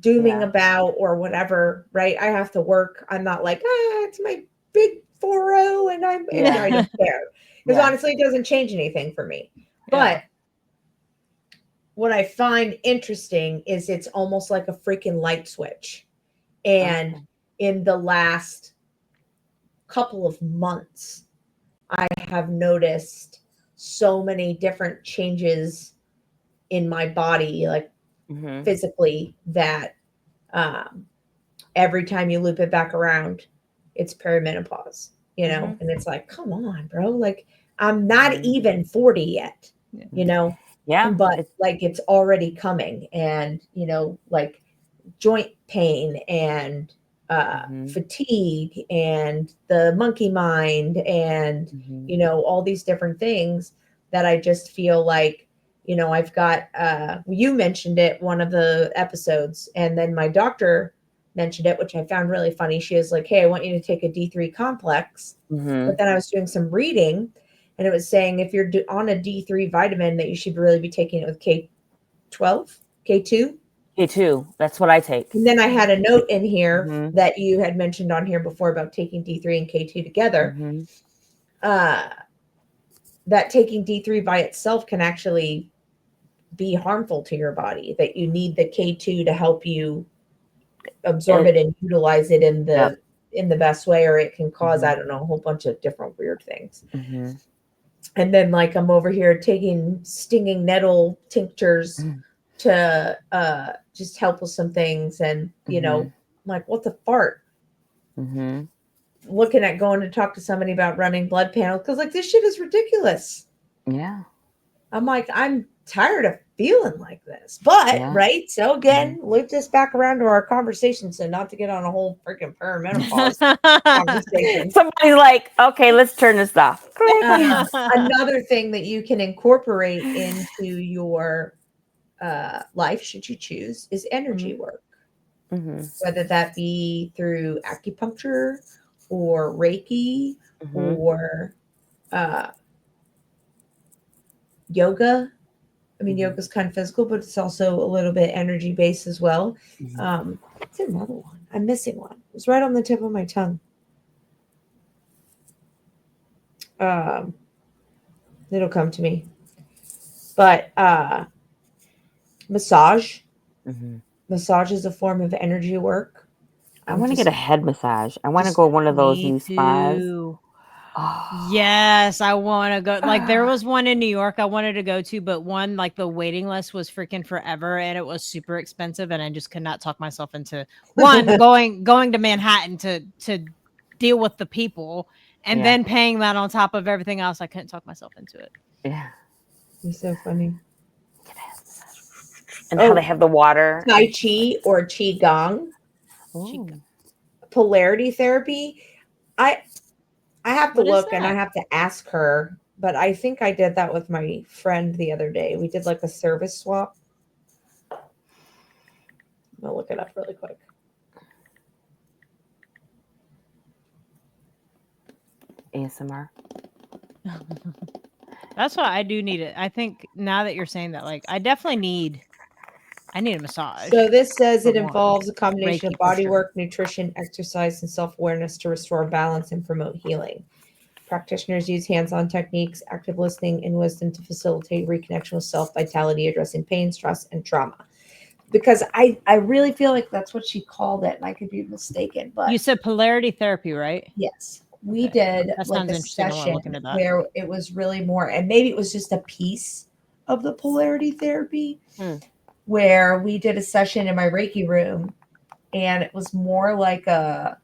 dooming about or whatever. Right. I have to work. I'm not like, it's my big 40 and I don't care. Because honestly, it doesn't change anything for me. But what I find interesting is it's almost like a freaking light switch. And in the last couple of months, I have noticed so many different changes in my body, like physically, that every time you loop it back around, it's perimenopause, and it's like, come on, bro. Like, I'm not even 40 yet, Yeah. But like it's already coming, and like joint pain and fatigue and the monkey mind and all these different things that I just feel like I've got you mentioned it one of the episodes, and then my doctor mentioned it, which I found really funny. She was like, hey, I want you to take a D3 complex. But then I was doing some reading and it was saying if you're on a D3 vitamin that you should really be taking it with K12, K2. K2, that's what I take. And then I had a note in here that you had mentioned on here before about taking D3 and K2 together. That taking D3 by itself can actually be harmful to your body, that you need the K2 to help you absorb it and utilize it in the best way, or it can cause, I don't know, a whole bunch of different weird things. And then like I'm over here taking stinging nettle tinctures to just help with some things, and I'm like, what the fart? looking at going to talk to somebody about running blood panels because like this shit is ridiculous. Yeah. I'm like, I'm tired of feeling like this. But Yeah. right. So again, loop this back around to our conversation. So not to get on a whole freaking perimenopause conversation. Somebody's like, okay, let's turn this off. Another thing that you can incorporate into your life, should you choose, is energy work. Whether that be through acupuncture or Reiki or yoga. I mean, yoga's kind of physical, but it's also a little bit energy based as well. It's another one. I'm missing one. It's right on the tip of my tongue. It'll come to me. But massage. Massage is a form of energy work. I want to get a head massage. I want to go one of those new spas. Oh. Yes, I want to go. Like there was one in New York I wanted to go to, but one like the waiting list was freaking forever and it was super expensive, and I just could not talk myself into going to Manhattan to deal with the people and then paying that on top of everything else. I couldn't talk myself into it. Yeah, you're so funny. And how they have the water. Tai Chi or Qigong. Polarity therapy. I have to look and I have to ask her, but I think I did that with my friend the other day. We did like a service swap. I'll look it up really quick. ASMR. That's why I do need it. I think now that you're saying that, like I definitely need a massage. So this says it involves a combination Reiki of body work, nutrition, exercise, and self-awareness to restore balance and promote healing. Practitioners use hands-on techniques, active listening, and wisdom to facilitate reconnection with self, vitality, addressing pain, stress, and trauma. Because I really feel like that's what she called it, and I could be mistaken. But you said polarity therapy, right? Yes. We did like a session where it was really more, and maybe it was just a piece of the polarity therapy, where we did a session in my Reiki room, and it was more like a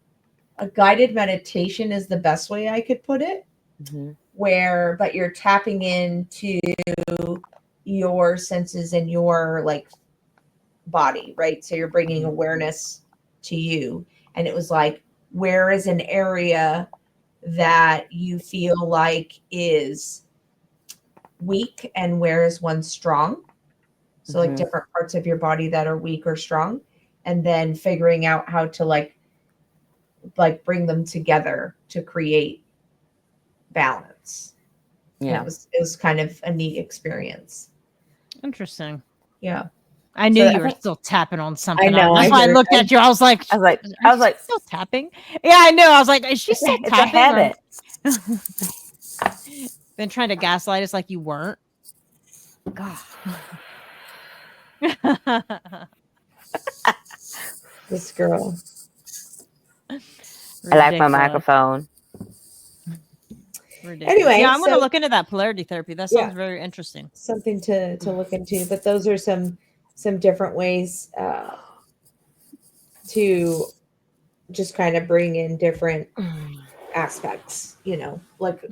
guided meditation is the best way I could put it, but you're tapping into your senses and your like body, right? So you're bringing awareness to you, and it was like, where is an area that you feel like is weak and where is one strong? So like different parts of your body that are weak or strong, and then figuring out how to like bring them together to create balance. Yeah. It was kind of a neat experience. Interesting. Yeah. I knew you were still tapping on something. I know. That's why I looked at you. I was like, still tapping. Yeah, I knew. I was like, is she still tapping? It's a habit. Then trying to gaslight us like you weren't. God. This girl. I like my microphone. Ridiculous. Anyway, yeah, I'm going to look into that polarity therapy. That sounds very interesting. Something to look into. But those are some different ways to just kind of bring in different aspects, like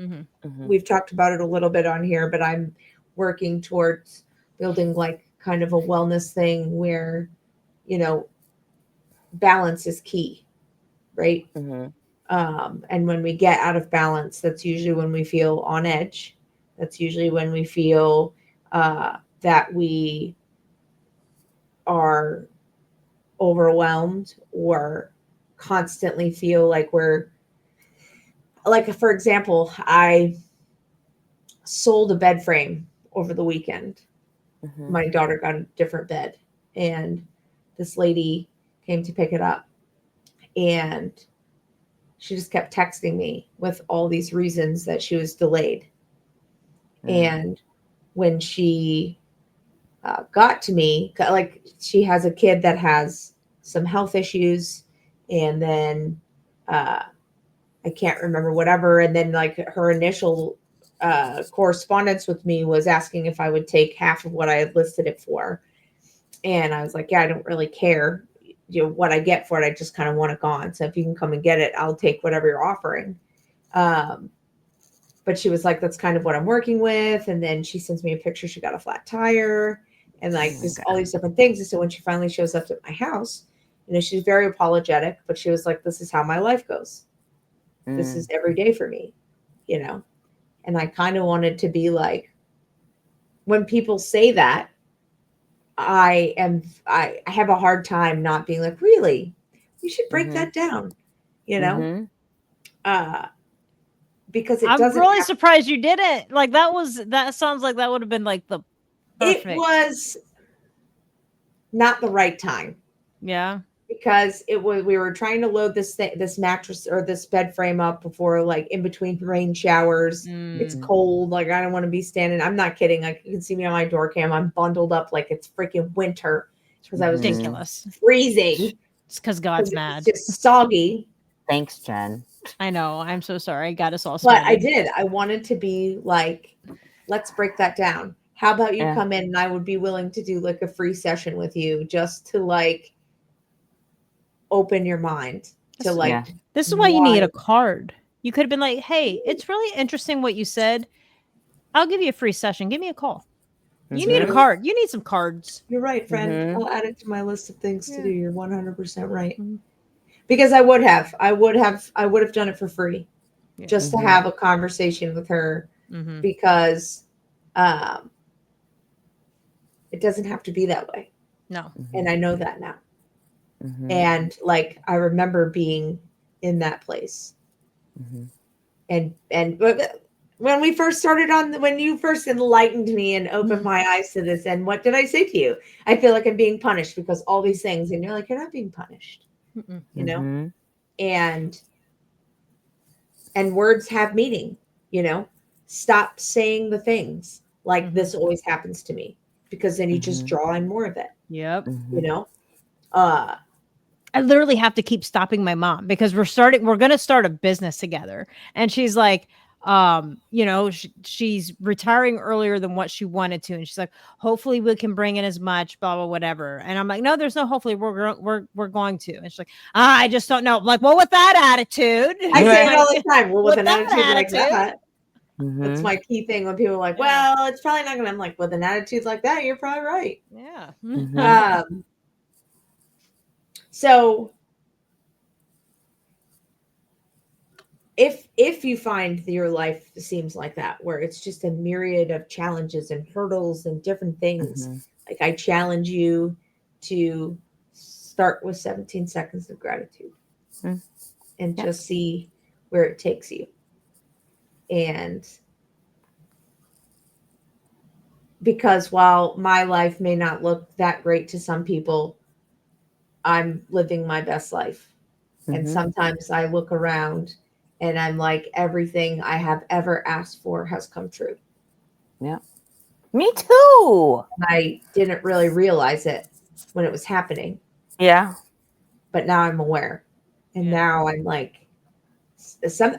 we've talked about it a little bit on here, but I'm working towards building like kind of a wellness thing where, balance is key, right? And when we get out of balance, that's usually when we feel on edge. That's usually when we feel that we are overwhelmed or constantly feel like we're like, for example, I sold a bed frame over the weekend. My daughter got a different bed, and this lady came to pick it up, and she just kept texting me with all these reasons that she was delayed. And when she got to me, like she has a kid that has some health issues, and then I can't remember whatever. And then like her initial correspondence with me was asking if I would take half of what I had listed it for. And I was like, yeah, I don't really care. what I get for it. I just kind of want it gone. So if you can come and get it, I'll take whatever you're offering. But she was like, that's kind of what I'm working with. And then she sends me a picture. She got a flat tire and like just all these different things. And so when she finally shows up at my house, she's very apologetic, but she was like, this is how my life goes. This is every day for me, and I kind of wanted to be like, when people say that, I have a hard time not being like, really, we should break that down, because it doesn't. I'm really surprised you didn't. Like that sounds like that would have been like the perfect. It was not the right time. Yeah. Because we were trying to load this mattress or this bed frame up before, like, in between rain showers. It's cold. Like, I don't want to be standing. I'm not kidding. Like, you can see me on my door cam. I'm bundled up like it's freaking winter because I was ridiculous, freezing. It's because God's mad. It's just soggy. Thanks, Jen. I know. I'm so sorry. I got us all. But I did. I wanted to be like, let's break that down. How about you come in and I would be willing to do like a free session with you just to like open your mind to like. This is why you need a card. You could have been like, hey, it's really interesting what you said. I'll give you a free session. Give me a call. You need a card. You need some cards. You're right, friend. I'll add it to my list of things to do. You're 100% right. Because I would have done it for free just to have a conversation with her because it doesn't have to be that way. No. And I know that now. And like, I remember being in that place. And when we first started when you first enlightened me and opened my eyes to this, and what did I say to you? I feel like I'm being punished because all these things, and you're like, you're not being punished, and words have meaning, stop saying the things like this always happens to me, because then you just draw in more of it. Yep. I literally have to keep stopping my mom because we're going to start a business together. And she's like, she's retiring earlier than what she wanted to. And she's like, hopefully we can bring in as much, blah, blah, whatever. And I'm like, no, there's no, hopefully we're going to. And she's like, I just don't know. I'm like, well, with that attitude. I say it all the time. Well, with an attitude like that. That's my key thing when people are like, well, it's probably not going to, I'm like, with an attitude like that, you're probably right. Yeah. So if you find that your life seems like that, where it's just a myriad of challenges and hurdles and different things, like I challenge you to start with 17 seconds of gratitude and just see where it takes you. And because while my life may not look that great to some people, I'm living my best life. And sometimes I look around and I'm like, everything I have ever asked for has come true. Yeah. Me too. I didn't really realize it when it was happening. Yeah. But now I'm aware. And now I'm like,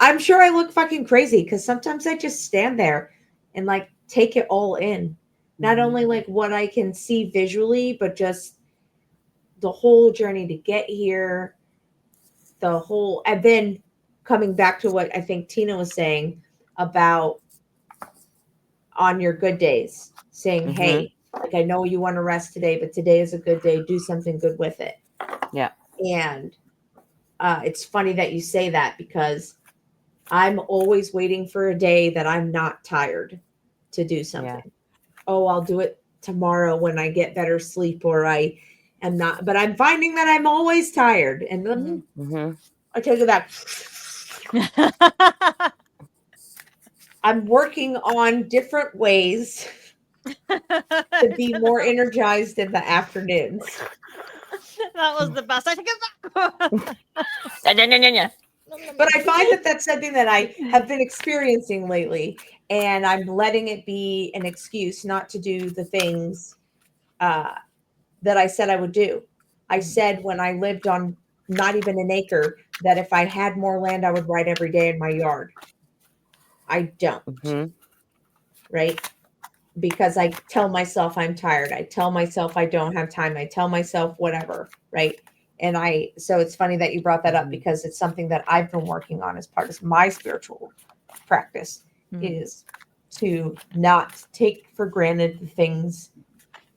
I'm sure I look fucking crazy because sometimes I just stand there and like take it all in. Not only like what I can see visually, but just the whole journey to get here, and then coming back to what I think Tina was saying about on your good days, saying, hey, like, I know you want to rest today, but today is a good day. Do something good with it. Yeah. And it's funny that you say that because I'm always waiting for a day that I'm not tired to do something. Yeah. Oh, I'll do it tomorrow when I get better sleep, or I am not, but I'm finding that I'm always tired. And then I tell you that I'm working on different ways to be more energized in the afternoons. That was the best. I think But I find that that's something that I have been experiencing lately, and I'm letting it be an excuse not to do the things that I said I would do. I said when I lived on not even an acre that if I had more land, I would ride every day in my yard. I don't. Right? Because I tell myself I'm tired. I tell myself I don't have time. I tell myself whatever. Right? And so it's funny that you brought that up Mhm. because it's something that I've been working on as part of my spiritual practice Mhm. is to not take for granted the things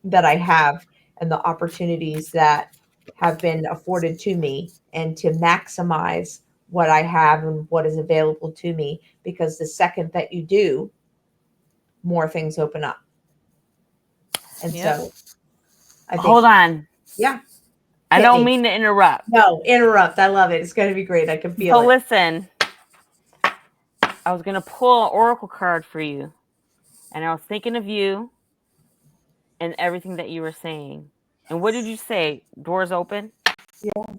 that I have and the opportunities that have been afforded to me and to maximize what I have and what is available to me because the second that you do, more things open up. And Yep. so I think, Hold on. yeah, I hit don't me. mean to interrupt. No, interrupt. I love it. It's going to be great. I can feel So it. listen, I was going to pull an oracle card for you. And I was thinking of you and everything that you were saying. And what did you say? Doors open? Yeah.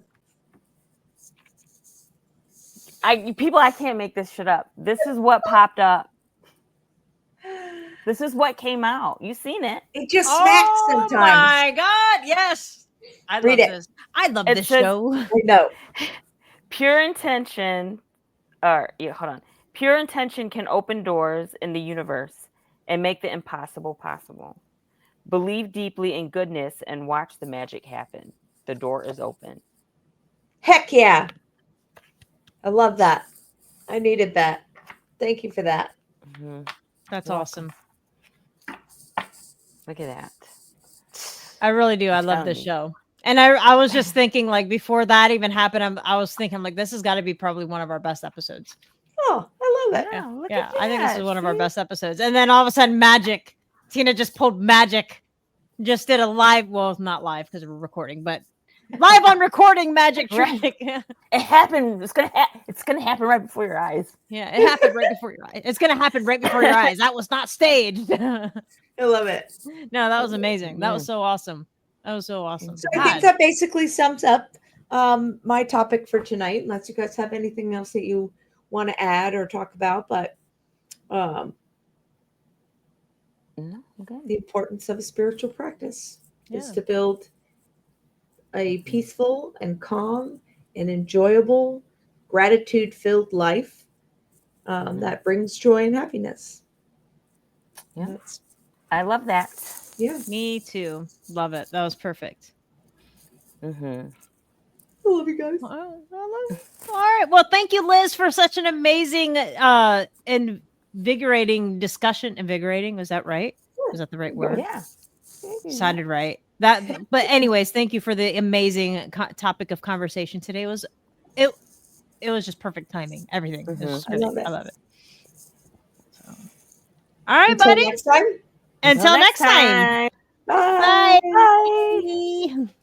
I can't make this shit up. This is what popped up. This is what came out. You seen it. It just smacks Oh sometimes. my God. Yes. I Read love it. this. I love It this says- show. I know. Pure intention, hold on. Pure intention can open doors in the universe and make the impossible possible. Believe deeply in goodness and watch the magic happen. The door is open. Heck yeah. I love that. I needed that. Thank you for that. Mhm. That's You're awesome. Look at that. I really do. I I'm love telling this you. show. And I was just thinking, like, before that even happened, I was thinking, like, this has got to be probably one of our best episodes. Oh, I love it. Yeah, look Yeah, at I think this is that. one of our See? best episodes. And then all of a sudden, magic. Tina just pulled magic. Just did a live, well, not live because we're recording, but live on recording magic Right. trick. It happened. It's gonna happen right before your eyes. Yeah, it happened right before your eyes. It's gonna happen right before your eyes. That was not staged. No, I love it. that was amazing. That was Yeah. so awesome. That was so awesome. So I think God. that basically sums up my topic for tonight, unless you guys have anything else that you want to add or talk about. But No, okay. the importance of a spiritual practice is Yeah. to build a peaceful and calm and enjoyable, gratitude-filled life that brings joy and happiness. Yeah. That's, I love that. yeah. Me too. Love it. That was perfect. Mm-hmm. I love you guys. All right. Well, thank you, Liz, for such an amazing, invigorating discussion. Invigorating, is that right? Is that the right word? Yeah. Sounded right. That. But anyways, thank you for the amazing topic of conversation today. It was just perfect timing. Everything. It was just I great. love it. I love it. So. All right, Until buddy. next time. Until next time. Bye. Bye. Bye.